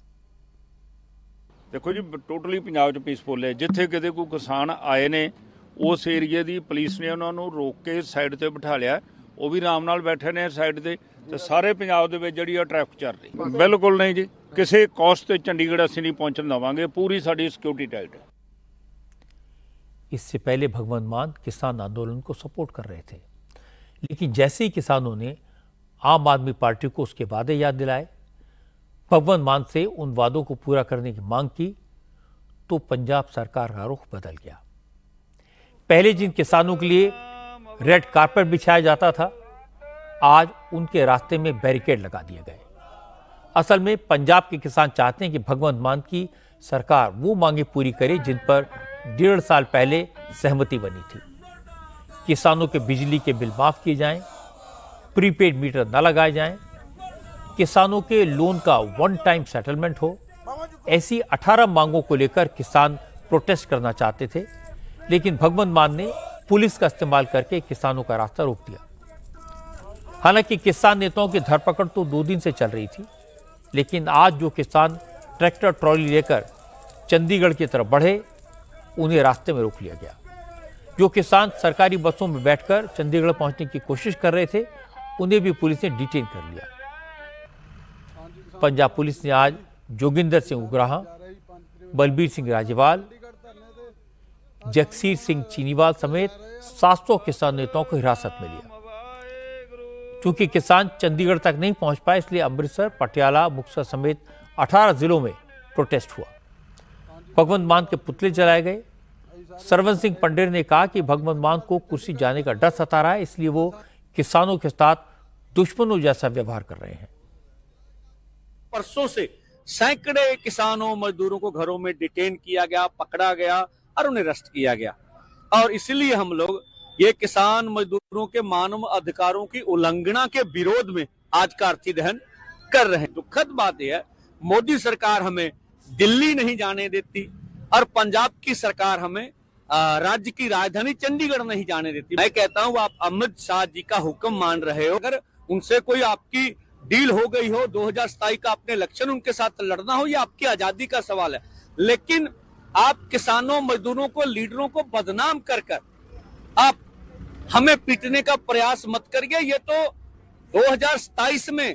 देखो जी टोटली पंजाब च पीसफुल है। जिथे किते कोई किसान आए ने उस एरिए की पुलिस ने उन्होंने रोक के साइड ते बिठा लिया, वो भी आराम नाल बैठे ने साइड ते। ते सारे पंजाब दे विच जिहड़ी ट्रैफिक चल रही बिल्कुल नहीं जी, किसी कॉस्ट ते चंडीगढ़ असीं नहीं पहुंचण देवांगे, पूरी साडी सिक्योरिटी टाइट है। इससे पहले भगवंत मान किसान आंदोलन को सपोर्ट कर रहे थे, लेकिन जैसे ही किसानों ने आम आदमी पार्टी को उसके वादे याद दिलाए, भगवंत मान से उन वादों को पूरा करने की मांग की, तो पंजाब सरकार का रुख बदल गया। पहले जिन किसानों के लिए रेड कारपेट बिछाया जाता था, आज उनके रास्ते में बैरिकेड लगा दिए गए। असल में पंजाब के किसान चाहते हैं कि भगवंत मान की सरकार वो मांगे पूरी करे जिन पर 1.5 साल पहले सहमति बनी थी। किसानों के बिजली के बिल माफ किए जाएं, प्रीपेड मीटर न लगाए जाएं, किसानों के लोन का 1 टाइम सेटलमेंट हो। ऐसी 18 मांगों को लेकर किसान प्रोटेस्ट करना चाहते थे, लेकिन भगवंत मान ने पुलिस का इस्तेमाल करके किसानों का रास्ता रोक दिया। हालांकि किसान नेताओं की धरपकड़ तो 2 दिन से चल रही थी, लेकिन आज जो किसान ट्रैक्टर ट्रॉली लेकर चंडीगढ़ की तरफ बढ़े, उन्हें रास्ते में रोक लिया गया। जो किसान सरकारी बसों में बैठकर चंडीगढ़ पहुंचने की कोशिश कर रहे थे, उन्हें भी पुलिस ने डिटेन कर लिया। पंजाब पुलिस ने आज जोगिंदर सिंह उग्राहा, बलबीर सिंह राजेवाल, जगसीर सिंह चीनीवाल समेत 700 किसान नेताओं को हिरासत में लिया। चूंकि किसान चंडीगढ़ तक नहीं पहुंच पाए, इसलिए अमृतसर, पटियाला, मुक्तसर समेत 18 जिलों में प्रोटेस्ट हुआ। भगवंत मान के पुतले जलाए गए। सरवन सिंह पंडेर ने कहा कि भगवंत मान को कुर्सी जाने का डर सता रहा है, इसलिए वो किसानों के साथ दुश्मनों जैसा व्यवहार कर रहे हैं। परसों से सैकड़े किसानों मजदूरों को घरों में डिटेन किया गया, पकड़ा गया और उन्हें अरेस्ट किया गया। और इसलिए हम लोग ये किसान मजदूरों के मानव अधिकारों की उल्लंघना के विरोध में आज कार्ती दहन कर रहे हैं। दुखद बात यह है, मोदी सरकार हमें दिल्ली नहीं जाने देती और पंजाब की सरकार हमें राज्य की राजधानी चंडीगढ़ नहीं जाने देती। मैं कहता हूं आप अमित शाह जी का हुक्म मान रहे हो, अगर उनसे कोई आपकी डील हो गई हो, 2027 का अपने इलेक्शन उनके साथ लड़ना हो, ये आपकी आजादी का सवाल है, लेकिन आप किसानों मजदूरों को, लीडरों को बदनाम कर आप हमें पीटने का प्रयास मत करिए। ये तो 2027 में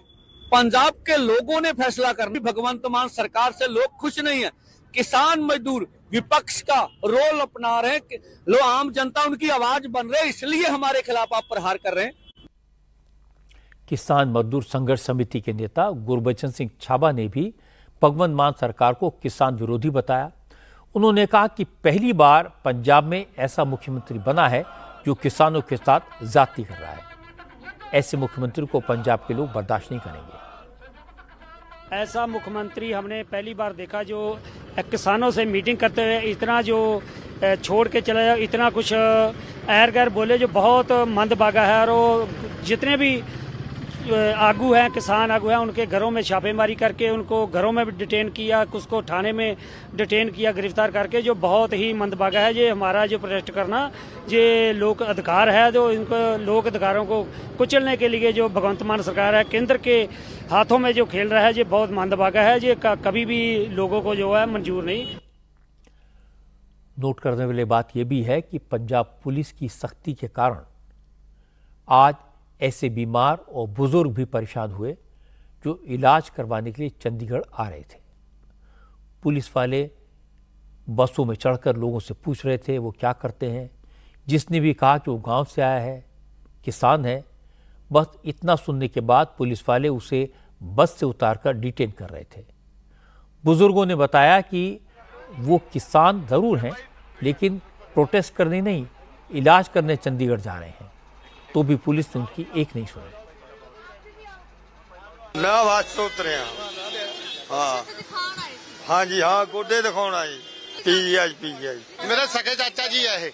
पंजाब के लोगों ने फैसला करना। भगवंत मान सरकार से लोग खुश नहीं है, किसान मजदूर विपक्ष का रोल अपना रहे हैं, लो आम जनता उनकी आवाज बन रहे, इसलिए हमारे खिलाफ आप प्रहार कर रहे हैं। किसान मजदूर संघर्ष समिति के नेता गुरबचन सिंह छाबा ने भी भगवंत मान सरकार को किसान विरोधी बताया। उन्होंने कहा कि पहली बार पंजाब में ऐसा मुख्यमंत्री बना है जो किसानों के साथ ज्यादती कर रहा है। ऐसे मुख्यमंत्री को पंजाब के लोग बर्दाश्त नहीं करेंगे। ऐसा मुख्यमंत्री हमने पहली बार देखा जो किसानों से मीटिंग करते हुए इतना जो छोड़ के चला जाए, इतना कुछ एर गैर बोले, जो बहुत मंदभागा है। और वो जितने भी आगू हैं, किसान आगू हैं, उनके घरों में छापेमारी करके उनको घरों में भी डिटेन किया, उसको थाने में डिटेन किया, गिरफ्तार करके, जो बहुत ही मंदभागा है। ये हमारा जो प्रोटेस्ट करना ये लोक अधिकार है, जो इनको लोक अधिकारों को कुचलने के लिए जो भगवंत मान सरकार है केंद्र के हाथों में जो खेल रहा है, ये बहुत मंदभागा है। ये कभी भी लोगों को जो है मंजूर नहीं। नोट करने वाली बात यह भी है कि पंजाब पुलिस की सख्ती के कारण आज ऐसे बीमार और बुजुर्ग भी परेशान हुए जो इलाज करवाने के लिए चंडीगढ़ आ रहे थे। पुलिस वाले बसों में चढ़कर लोगों से पूछ रहे थे वो क्या करते हैं। जिसने भी कहा कि वो गांव से आया है, किसान है, बस इतना सुनने के बाद पुलिस वाले उसे बस से उतारकर डिटेन कर रहे थे। बुजुर्गों ने बताया कि वो किसान जरूर हैं लेकिन प्रोटेस्ट करने नहीं, इलाज करने चंडीगढ़ जा रहे हैं, तो भी पुलिस ने उनकी एक नहीं सुनी। मैं बात सोच रहे हैं। हाँ जी, हाँ गोडे दिखाना जी। पीजीआई मेरे सके चाचा जी है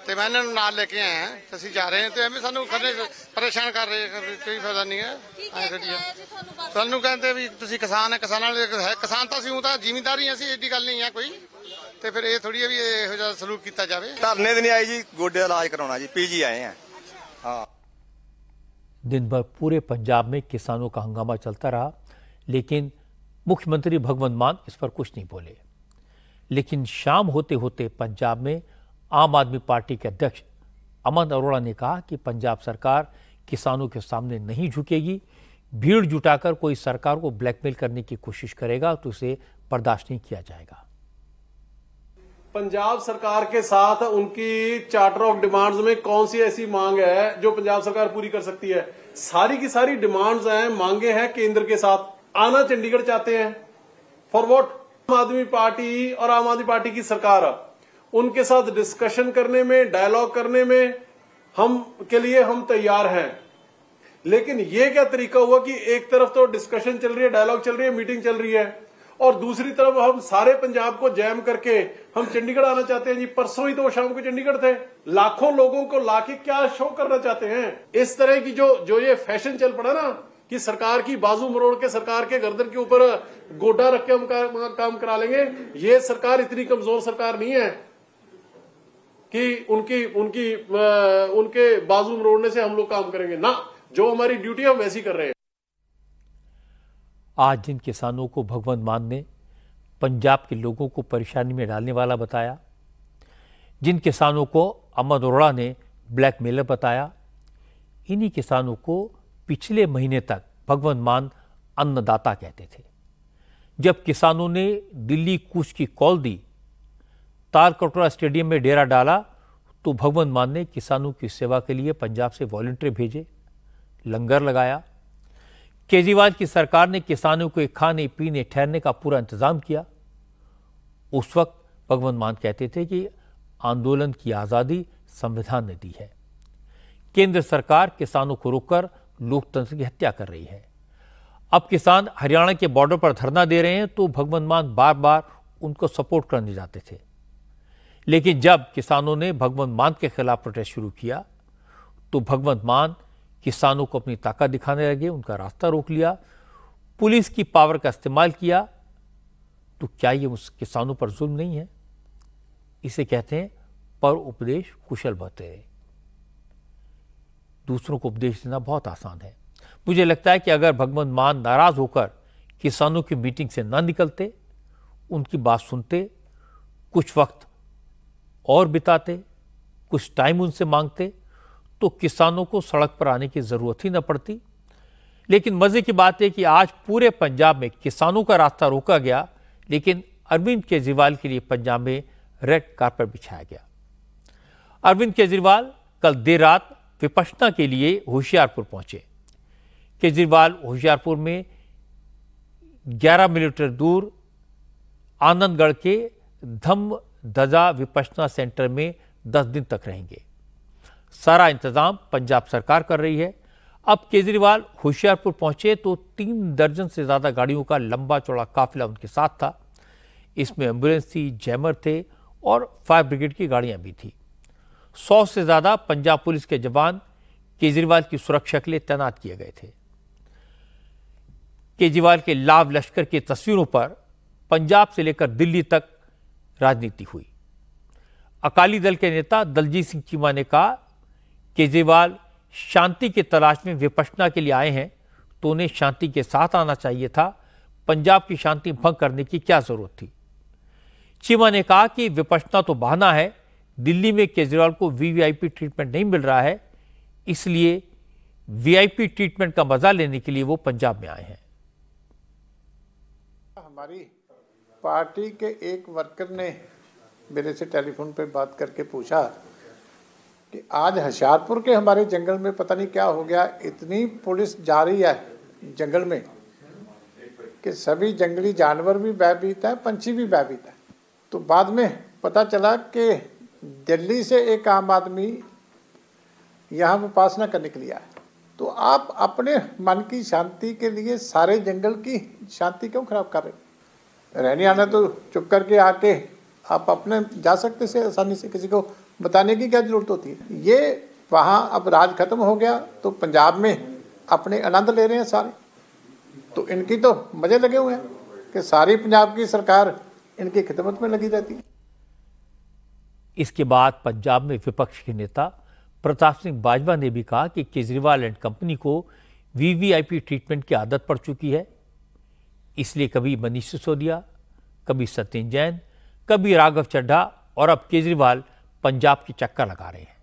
ਤੇ ਮੈਂ ਇਹਨਾਂ ਨੂੰ ਨਾਲ ਲੈ ਕੇ ਆਇਆ ਹਾਂ। ਅਸੀਂ ਜਾ ਰਹੇ ਹਾਂ ਤੇ ਐਵੇਂ ਸਾਨੂੰ ਕਰਨੇ ਪਰੇਸ਼ਾਨ ਕਰ ਰਹੇ, ਕੋਈ ਫਾਇਦਾ ਨਹੀਂ ਹੈ। ਐਂ ਕਰੀਏ ਸਾਨੂੰ ਕਹਿੰਦੇ ਵੀ ਤੁਸੀਂ ਕਿਸਾਨ ਹੈ, ਕਿਸਾਨਾਂ ਵਾਲੇ ਕਿਸਾਨ ਤਾਂ ਅਸੀਂ, ਉਹ ਤਾਂ ਜ਼ਿਮੀਂਦਾਰ ਹੀ ਅਸੀਂ, ਏਡੀ ਗੱਲ ਨਹੀਂ ਹੈ ਕੋਈ। ਤੇ ਫਿਰ ਇਹ ਥੋੜੀ ਹੈ ਵੀ ਇਹੋ ਜਿਹਾ ਸਲੂਕ ਕੀਤਾ ਜਾਵੇ। ਧਰਨੇ ਤੇ ਨਹੀਂ ਆਏ ਜੀ, ਗੋਡੇ ਦਾ ਇਲਾਜ ਕਰਾਉਣਾ ਜੀ, ਪੀਜੀ ਆਏ ਆ। हाँ। दिन भर पूरे पंजाब में किसानों का हंगामा चलता रहा, लेकिन मुख्यमंत्री भगवंत मान इस पर कुछ नहीं बोले। लेकिन शाम होते होते पंजाब में आम आदमी पार्टी के अध्यक्ष अमन अरोड़ा ने कहा कि पंजाब सरकार किसानों के सामने नहीं झुकेगी। भीड़ जुटाकर कोई सरकार को ब्लैकमेल करने की कोशिश करेगा तो उसे बर्दाश्त नहीं किया जाएगा। पंजाब सरकार के साथ उनकी चार्टर ऑफ डिमांड्स में कौन सी ऐसी मांग है जो पंजाब सरकार पूरी कर सकती है? सारी की सारी डिमांड्स हैं, मांगे हैं केंद्र के साथ। आना चंडीगढ़ चाहते हैं फॉर व्हाट? आम आदमी पार्टी और आम आदमी पार्टी की सरकार उनके साथ डिस्कशन करने में, डायलॉग करने में के लिए हम तैयार हैं। लेकिन ये क्या तरीका हुआ कि एक तरफ तो डिस्कशन चल रही है, डायलॉग चल रही है, मीटिंग चल रही है, और दूसरी तरफ हम सारे पंजाब को जैम करके हम चंडीगढ़ आना चाहते हैं जी। परसों ही तो वो शाम को चंडीगढ़ थे, लाखों लोगों को लाके क्या शो करना चाहते हैं? इस तरह की जो ये फैशन चल पड़ा ना कि सरकार की बाजू मरोड़ के सरकार के गर्दन के ऊपर गोडा रख के हम काम करा लेंगे, ये सरकार इतनी कमजोर सरकार नहीं है कि उनके बाजू मरोड़ने से हम लोग काम करेंगे ना। जो हमारी ड्यूटी है हम वैसी कर रहे हैं। आज जिन किसानों को भगवंत मान ने पंजाब के लोगों को परेशानी में डालने वाला बताया, जिन किसानों को अमन अरोड़ा ने ब्लैकमेलर बताया, इन्हीं किसानों को पिछले महीने तक भगवंत मान अन्नदाता कहते थे। जब किसानों ने दिल्ली कूच की कॉल दी, तालकटोरा स्टेडियम में डेरा डाला, तो भगवंत मान ने किसानों की सेवा के लिए पंजाब से वॉलंटियर भेजे, लंगर लगाया। केजरीवाल की सरकार ने किसानों को खाने पीने ठहरने का पूरा इंतजाम किया। उस वक्त भगवंत मान कहते थे कि आंदोलन की आजादी संविधान ने दी है। केंद्र सरकार किसानों को रोककर लोकतंत्र की हत्या कर रही है। अब किसान हरियाणा के बॉर्डर पर धरना दे रहे हैं तो भगवंत मान बार बार उनको सपोर्ट करने जाते थे। लेकिन जब किसानों ने भगवंत मान के खिलाफ प्रोटेस्ट शुरू किया तो भगवंत मान किसानों को अपनी ताकत दिखाने लगे, उनका रास्ता रोक लिया, पुलिस की पावर का इस्तेमाल किया। तो क्या ये उस किसानों पर जुल्म नहीं है? इसे कहते हैं पर उपदेश कुशल बतेरे। दूसरों को उपदेश देना बहुत आसान है। मुझे लगता है कि अगर भगवंत मान नाराज होकर किसानों की मीटिंग से ना निकलते, उनकी बात सुनते, कुछ वक्त और बिताते, कुछ टाइम उनसे मांगते, तो किसानों को सड़क पर आने की जरूरत ही न पड़ती। लेकिन मजे की बात है कि आज पूरे पंजाब में किसानों का रास्ता रोका गया, लेकिन अरविंद केजरीवाल के लिए पंजाब में रेड कार्पेट बिछाया गया। अरविंद केजरीवाल कल देर रात विपश्यना के लिए होशियारपुर पहुंचे। केजरीवाल होशियारपुर में 11 किलोमीटर दूर आनंदगढ़ के धमधजा विपश्यना सेंटर में 10 दिन तक रहेंगे। सारा इंतजाम पंजाब सरकार कर रही है। अब केजरीवाल होशियारपुर पहुंचे तो 3 दर्जन से ज्यादा गाड़ियों का लंबा चौड़ा काफिला उनके साथ था। इसमें एम्बुलेंस थी, जैमर थे और फायर ब्रिगेड की गाड़ियां भी थी। 100 से ज्यादा पंजाब पुलिस के जवान केजरीवाल की सुरक्षा के लिए तैनात किए गए थे। केजरीवाल के लाव लश्कर की तस्वीरों पर पंजाब से लेकर दिल्ली तक राजनीति हुई। अकाली दल के नेता दलजीत सिंह चीमा ने कहा, केजरीवाल शांति की तलाश में विपश्यना के लिए आए हैं तो उन्हें शांति के साथ आना चाहिए था। पंजाब की शांति भंग करने की क्या जरूरत थी। चीमा ने कहा कि विपश्यना तो बहाना है, दिल्ली में केजरीवाल को वीवीआईपी ट्रीटमेंट नहीं मिल रहा है, इसलिए वीआईपी ट्रीटमेंट का मजा लेने के लिए वो पंजाब में आए हैं। हमारी पार्टी के एक वर्कर ने मेरे से टेलीफोन पे बात करके पूछा कि आज होशियारपुर के हमारे जंगल में पता नहीं क्या हो गया, इतनी पुलिस जा रही है जंगल में कि सभी जंगली जानवर भी भयभीत है, पंछी भी भयभीत है। तो बाद में पता चला कि दिल्ली से एक आम आदमी यहाँ विपश्यना करने के लिए आया। तो आप अपने मन की शांति के लिए सारे जंगल की शांति क्यों खराब कर रहे हैं? रहने आना तो चुप करके आके आप अपने जा सकते से आसानी से, किसी को बताने की क्या जरूरत होती है। ये वहाँ अब राज खत्म हो गया तो पंजाब में अपने आनंद ले रहे हैं सारे, तो इनकी तो मजे लगे हुए हैं कि सारी पंजाब की सरकार इनकी खिदमत में लगी रहती है। इसके बाद पंजाब में विपक्ष के नेता प्रताप सिंह बाजवा ने भी कहा कि केजरीवाल एंड कंपनी को वीवीआईपी ट्रीटमेंट की आदत पड़ चुकी है, इसलिए कभी मनीष सिसोदिया, कभी सत्येंद्र जैन, कभी राघव चड्ढा और अब केजरीवाल पंजाब की चक्कर लगा रहे हैं।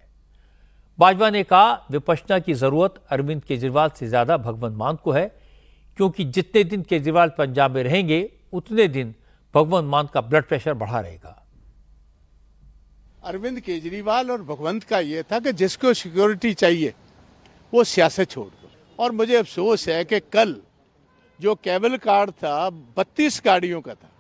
बाजवा ने कहा, विपश्यना की जरूरत अरविंद केजरीवाल से ज्यादा भगवंत मान को है, क्योंकि जितने दिन केजरीवाल पंजाब में रहेंगे उतने दिन भगवंत मान का ब्लड प्रेशर बढ़ा रहेगा। अरविंद केजरीवाल और भगवंत का ये था कि जिसको सिक्योरिटी चाहिए वो सियासत छोड़ दो। और मुझे अफसोस है कि कल जो केबल कार्ड था 32 गाड़ियों का था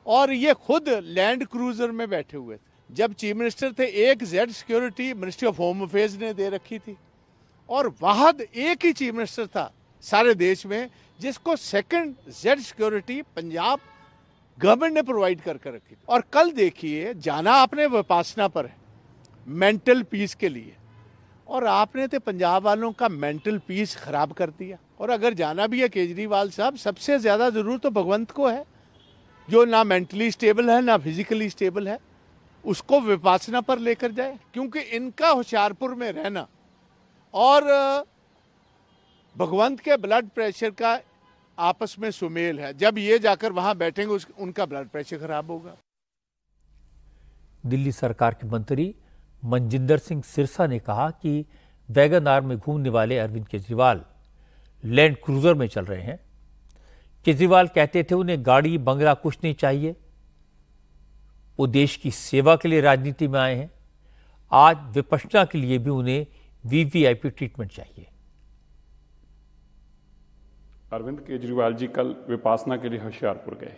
और ये खुद लैंड क्रूजर में बैठे हुए थे। जब चीफ मिनिस्टर थे एक Z security ministry of home affairs ने दे रखी थी और वाहद एक ही चीफ मिनिस्टर था सारे देश में जिसको second Z security Punjab government ने प्रोवाइड कर रखी। और कल देखिए जाना आपने विपश्यना पर है मेंटल पीस के लिए, और आपने तो पंजाब वालों का मेंटल पीस खराब कर दिया। और अगर जाना भी है केजरीवाल साहब, सबसे ज्यादा जरूरत तो भगवंत को है जो ना मेंटली स्टेबल है ना फिजिकली स्टेबल है, उसको विपश्यना पर लेकर जाए। क्योंकि इनका होशियारपुर में रहना और भगवंत के ब्लड प्रेशर का आपस में सुमेल है। जब ये जाकर वहां बैठेंगे उनका ब्लड प्रेशर खराब होगा। दिल्ली सरकार के मंत्री मनजिंदर सिंह सिरसा ने कहा कि वैगन आर में घूमने वाले अरविंद केजरीवाल लैंड क्रूजर में चल रहे हैं। केजरीवाल कहते थे उन्हें गाड़ी बंगला कुछ नहीं चाहिए, वो देश की सेवा के लिए राजनीति में आए हैं। आज विपश्यना के लिए भी उन्हें वीवीआईपी ट्रीटमेंट चाहिए। अरविंद केजरीवाल जी कल विपश्यना के लिए होशियारपुर गए,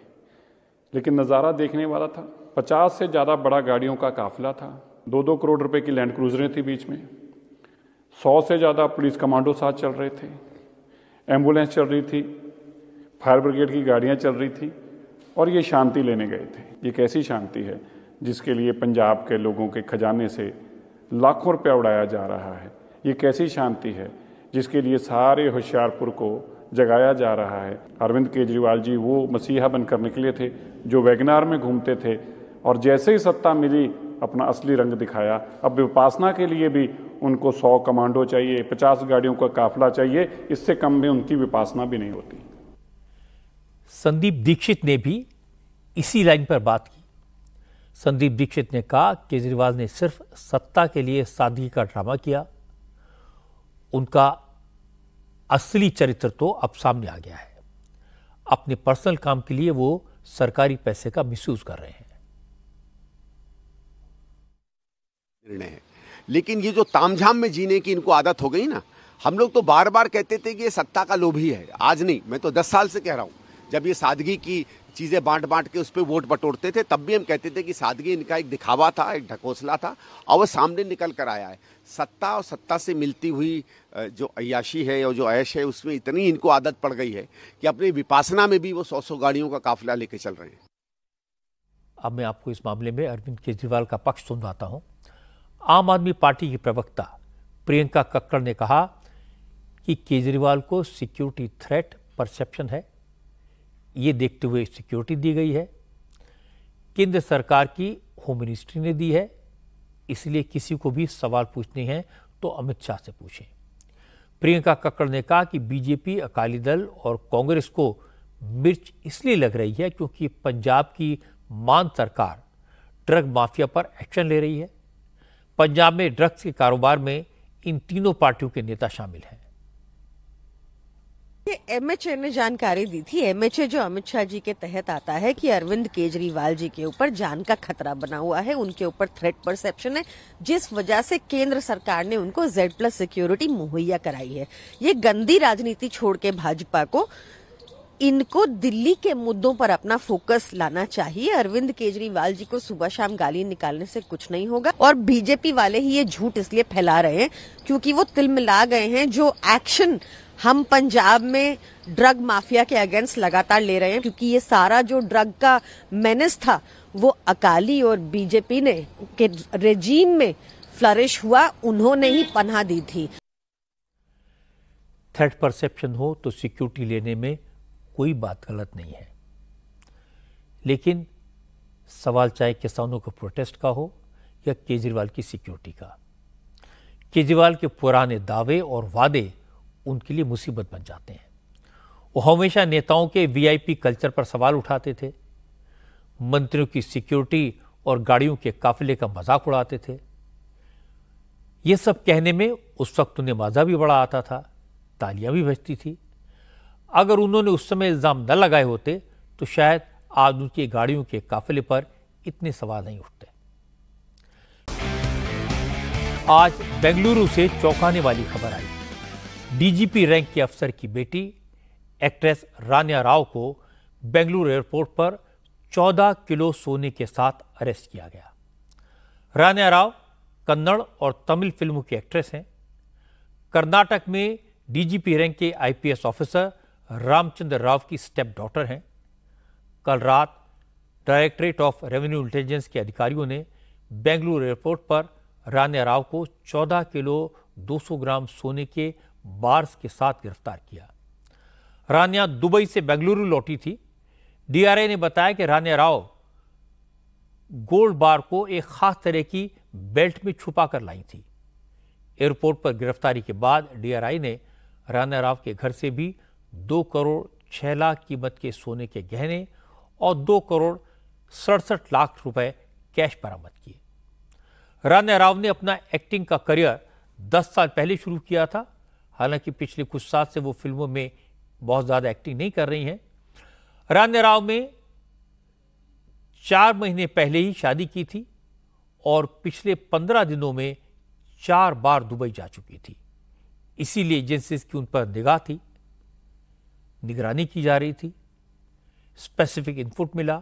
लेकिन नज़ारा देखने वाला था। 50 से ज़्यादा बड़ा गाड़ियों का काफिला था, 2-2 करोड़ रुपए की लैंड क्रूजरें थी बीच में, 100 से ज़्यादा पुलिस कमांडो साथ चल रहे थे, एम्बुलेंस चल रही थी, फायर ब्रिगेड की गाड़ियां चल रही थी और ये शांति लेने गए थे। ये कैसी शांति है जिसके लिए पंजाब के लोगों के खजाने से लाखों रुपया उड़ाया जा रहा है? ये कैसी शांति है जिसके लिए सारे होशियारपुर को जगाया जा रहा है? अरविंद केजरीवाल जी वो मसीहा बनकर निकले थे जो वैगनार में घूमते थे और जैसे ही सत्ता मिली अपना असली रंग दिखाया। अब विपश्यना के लिए भी उनको 100 कमांडो चाहिए, 50 गाड़ियों का काफिला चाहिए, इससे कम में उनकी विपश्यना भी नहीं होती। संदीप दीक्षित ने भी इसी लाइन पर बात की। संदीप दीक्षित ने कहा केजरीवाल ने सिर्फ सत्ता के लिए सादगी का ड्रामा किया, उनका असली चरित्र तो अब सामने आ गया है। अपने पर्सनल काम के लिए वो सरकारी पैसे का मिसयूज कर रहे हैं। निर्णय है, लेकिन ये जो तामझाम में जीने की इनको आदत हो गई ना, हम लोग तो बार बार कहते थे कि ये सत्ता का लोभी है। आज नहीं, मैं तो 10 साल से कह रहा हूं। जब ये सादगी की चीजें बांट बांट के उस पर वोट बटोरते थे, तब भी हम कहते थे कि सादगी इनका एक दिखावा था, एक ढकोसला था, और वो सामने निकल कर आया है। सत्ता और सत्ता से मिलती हुई जो अय्याशी है और जो ऐश है, उसमें इतनी इनको आदत पड़ गई है कि अपने विपासना में भी वो 100 गाड़ियों का काफिला लेके चल रहे हैं। अब मैं आपको इस मामले में अरविंद केजरीवाल का पक्ष सुनवाता हूं। आम आदमी पार्टी की प्रवक्ता प्रियंका कक्कड़ ने कहा कि केजरीवाल को सिक्योरिटी थ्रेट परसेप्शन है, ये देखते हुए सिक्योरिटी दी गई है। केंद्र सरकार की होम मिनिस्ट्री ने दी है, इसलिए किसी को भी सवाल पूछने हैं तो अमित शाह से पूछें। प्रियंका कक्कड़ ने कहा कि बीजेपी, अकाली दल और कांग्रेस को मिर्च इसलिए लग रही है क्योंकि पंजाब की मान सरकार ड्रग माफिया पर एक्शन ले रही है। पंजाब में ड्रग्स के कारोबार में इन तीनों पार्टियों के नेता शामिल हैं। एमएचए ने जानकारी दी थी। एमएचए जो अमित शाह जी के तहत आता है कि अरविंद केजरीवाल जी के ऊपर जान का खतरा बना हुआ है, उनके ऊपर थ्रेट परसेप्शन है, जिस वजह से केंद्र सरकार ने उनको Z+ सिक्योरिटी मुहैया कराई है। ये गंदी राजनीति छोड़ के भाजपा को इनको दिल्ली के मुद्दों पर अपना फोकस लाना चाहिए। अरविंद केजरीवाल जी को सुबह शाम गाली निकालने से कुछ नहीं होगा, और बीजेपी वाले ही ये झूठ इसलिए फैला रहे हैं क्योंकि वो तिलमिला गए हैं। जो एक्शन हम पंजाब में ड्रग माफिया के अगेंस्ट लगातार ले रहे हैं, क्योंकि ये सारा जो ड्रग का मेनेस था वो अकाली और बीजेपी ने के रेजीम में फ्लरिश हुआ, उन्होंने ही पनाह दी थी। थ्रेट परसेप्शन हो तो सिक्योरिटी लेने में कोई बात गलत नहीं है, लेकिन सवाल चाहे किसानों के प्रोटेस्ट का हो या केजरीवाल की सिक्योरिटी का। केजरीवाल के पुराने दावे और वादे उनके लिए मुसीबत बन जाते हैं। वो हमेशा नेताओं के वीआईपी कल्चर पर सवाल उठाते थे, मंत्रियों की सिक्योरिटी और गाड़ियों के काफिले का मजाक उड़ाते थे। ये सब कहने में उस वक्त उन्हें मजा भी बड़ा आता था, तालियां भी बजती थी। अगर उन्होंने उस समय इल्जाम न लगाए होते तो शायद आज उनकी गाड़ियों के काफिले पर इतने सवाल नहीं उठते। आज बेंगलुरु से चौंकाने वाली खबर आई। डीजीपी रैंक के अफसर की बेटी एक्ट्रेस रान्या राव को बेंगलुरु एयरपोर्ट पर 14 किलो सोने के साथ अरेस्ट किया गया। रान्या राव कन्नड़ और तमिल फिल्मों की एक्ट्रेस हैं। कर्नाटक में डीजीपी रैंक के आईपीएस ऑफिसर रामचंद्र राव की स्टेप डॉटर हैं। कल रात डायरेक्टरेट ऑफ रेवेन्यू इंटेलिजेंस के अधिकारियों ने बेंगलुरु एयरपोर्ट पर रान्या राव को 14 किलो 200 ग्राम सोने के बार्स के साथ गिरफ्तार किया। रान्या दुबई से बेंगलुरु लौटी थी। डीआरआई ने बताया कि रान्या राव गोल्ड बार को एक खास तरह की बेल्ट में छुपा कर लाई थी। एयरपोर्ट पर गिरफ्तारी के बाद डीआरआई ने रान्या राव के घर से भी 2 करोड़ 6 लाख कीमत के सोने के गहने और 2 करोड़ 67 लाख रुपए कैश बरामद किए। रान्या राव ने अपना एक्टिंग का करियर 10 साल पहले शुरू किया था। हालांकि पिछले कुछ साल से वो फिल्मों में बहुत ज्यादा एक्टिंग नहीं कर रही हैं। रान्या राव में 4 महीने पहले ही शादी की थी और पिछले 15 दिनों में 4 बार दुबई जा चुकी थी। इसीलिए एजेंसीज की उन पर निगाह थी, निगरानी की जा रही थी। स्पेसिफिक इनपुट मिला,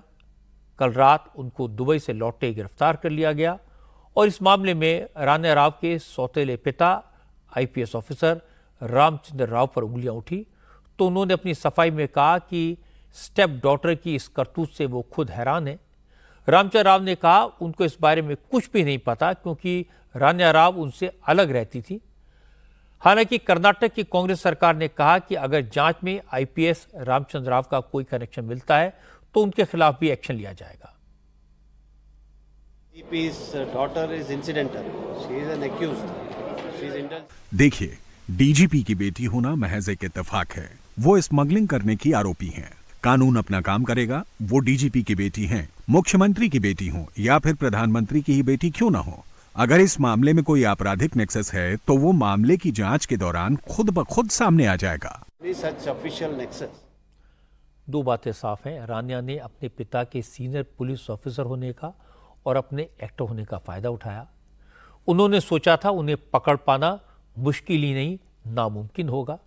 कल रात उनको दुबई से लौटे गिरफ्तार कर लिया गया और इस मामले में रान्या राव के सौतेले पिता आईपीएस ऑफिसर रामचंद्र राव पर उंगलियां उठी तो उन्होंने अपनी सफाई में कहा कि स्टेप डॉटर की इस करतूत से वो खुद हैरान है। रामचंद्र राव ने कहा उनको इस बारे में कुछ भी नहीं पता क्योंकि रान्या राव उनसे अलग रहती थी। हालांकि कर्नाटक की कांग्रेस सरकार ने कहा कि अगर जांच में आईपीएस रामचंद्र राव का कोई कनेक्शन मिलता है तो उनके खिलाफ भी एक्शन लिया जाएगा। देखिए, डीजीपी की बेटी होना महज एक इत्तेफाक है। वो स्मगलिंग करने की आरोपी हैं। कानून अपना काम करेगा। वो डीजीपी की बेटी हैं, मुख्यमंत्री की बेटी हो या फिर प्रधानमंत्री की ही बेटी क्यों ना हो। अगर इस मामले में कोई आपराधिक नेक्सस है तो वो मामले की जांच के दौरान खुद ब खुद सामने आ जाएगा। दो बातें साफ हैं, रानिया ने अपने पिता के सीनियर पुलिस ऑफिसर होने का और अपने एक्टर होने का फायदा उठाया। उन्होंने सोचा था उन्हें पकड़ पाना मुश्किल ही नहीं नामुमकिन होगा,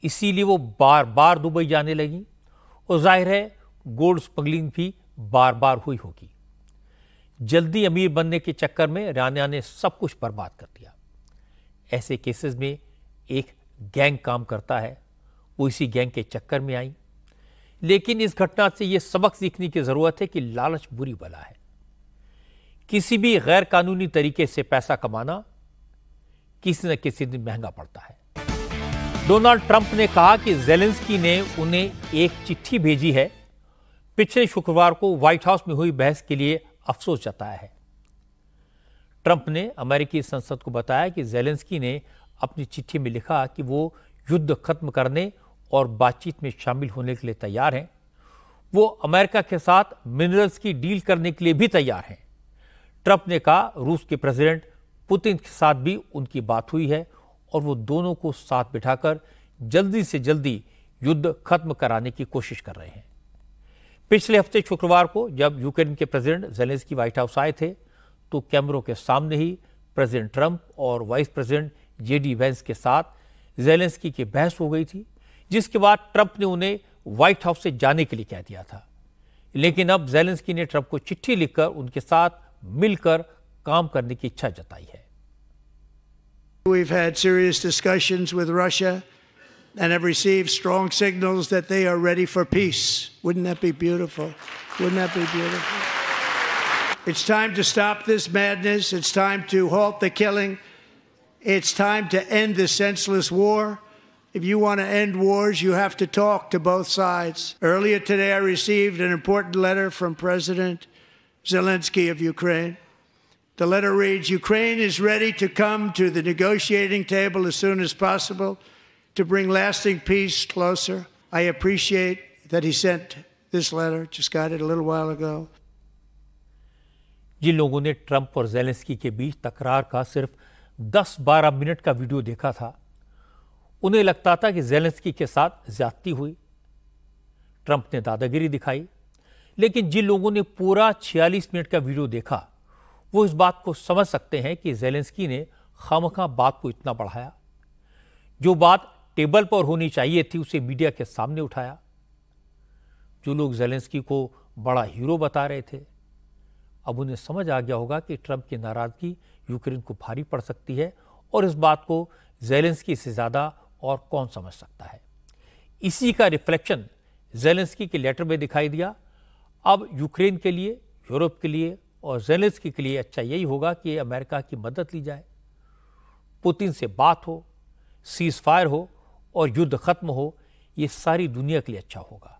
इसीलिए वो बार बार दुबई जाने लगी और जाहिर है गोल्ड स्मगलिंग भी बार बार हुई होगी। जल्दी अमीर बनने के चक्कर में रानिया ने सब कुछ बर्बाद कर दिया। ऐसे केसेस में एक गैंग काम करता है, वो इसी गैंग के चक्कर में आई। लेकिन इस घटना से यह सबक सीखने की जरूरत है कि लालच बुरी बला है। किसी भी गैर कानूनी तरीके से पैसा कमाना किसी न किसी दिन महंगा पड़ता है। डोनाल्ड ट्रंप ने कहा कि ज़ेलेंस्की ने उन्हें एक चिट्ठी भेजी है। पिछले शुक्रवार को व्हाइट हाउस में हुई बहस के लिए अफसोस जताया है। ट्रंप ने अमेरिकी संसद को बताया कि ज़ेलेंस्की ने अपनी चिट्ठी में लिखा कि वो युद्ध खत्म करने और बातचीत में शामिल होने के लिए तैयार हैं। वो अमेरिका के साथ मिनरल्स की डील करने के लिए भी तैयार हैं। ट्रंप ने कहा रूस के प्रेसिडेंट पुतिन के साथ भी उनकी बात हुई है और वो दोनों को साथ बिठाकर जल्दी से जल्दी युद्ध खत्म कराने की कोशिश कर रहे हैं। पिछले हफ्ते शुक्रवार को जब यूक्रेन के प्रेसिडेंट ज़ेलेंस्की व्हाइट हाउस आए थे तो कैमरों के सामने ही प्रेसिडेंट ट्रंप और वाइस प्रेसिडेंट जेडी वेंस के साथ ज़ेलेंस्की की बहस हो गई थी, जिसके बाद ट्रंप ने उन्हें व्हाइट हाउस से जाने के लिए कह दिया था। लेकिन अब ज़ेलेंस्की ने ट्रंप को चिट्ठी लिखकर उनके साथ मिलकर काम करने की इच्छा जताई है। We've had serious discussions with Russia and have received strong signals that they are ready for peace. Wouldn't that be beautiful? Wouldn't that be beautiful? It's time to stop this madness. It's time to halt the killing. It's time to end this senseless war. If you want to end wars, you have to talk to both sides. Earlier today, I received an important letter from President Zelensky of Ukraine. The letter reads, Ukraine is ready to come to the negotiating table as soon as possible to bring lasting peace closer. I appreciate that he sent this letter, just got it a little while ago. जिन लोगों ने Trump और Zelensky के बीच तकरार का सिर्फ 10-12 minute का video देखा था, उन्हें लगता था कि ज़ेलेंस्की के साथ ज्यादती हुई, ट्रंप ने दादागिरी दिखाई। लेकिन जिन लोगों ने पूरा 46 मिनट का वीडियो देखा वो इस बात को समझ सकते हैं कि ज़ेलेंस्की ने खामखा बात को इतना बढ़ाया। जो बात टेबल पर होनी चाहिए थी उसे मीडिया के सामने उठाया। जो लोग ज़ेलेंस्की को बड़ा हीरो बता रहे थे, अब उन्हें समझ आ गया होगा कि ट्रंप की नाराजगी यूक्रेन को भारी पड़ सकती है और इस बात को ज़ेलेंस्की से ज़्यादा और कौन समझ सकता है। इसी का रिफ्लेक्शन ज़ेलेंस्की के लेटर में दिखाई दिया। अब यूक्रेन के लिए, यूरोप के लिए और ज़ेलेंस्की के लिए अच्छा यही होगा कि अमेरिका की मदद ली जाए, पुतिन से बात हो, सीज फायर हो और युद्ध खत्म हो। ये सारी दुनिया के लिए अच्छा होगा।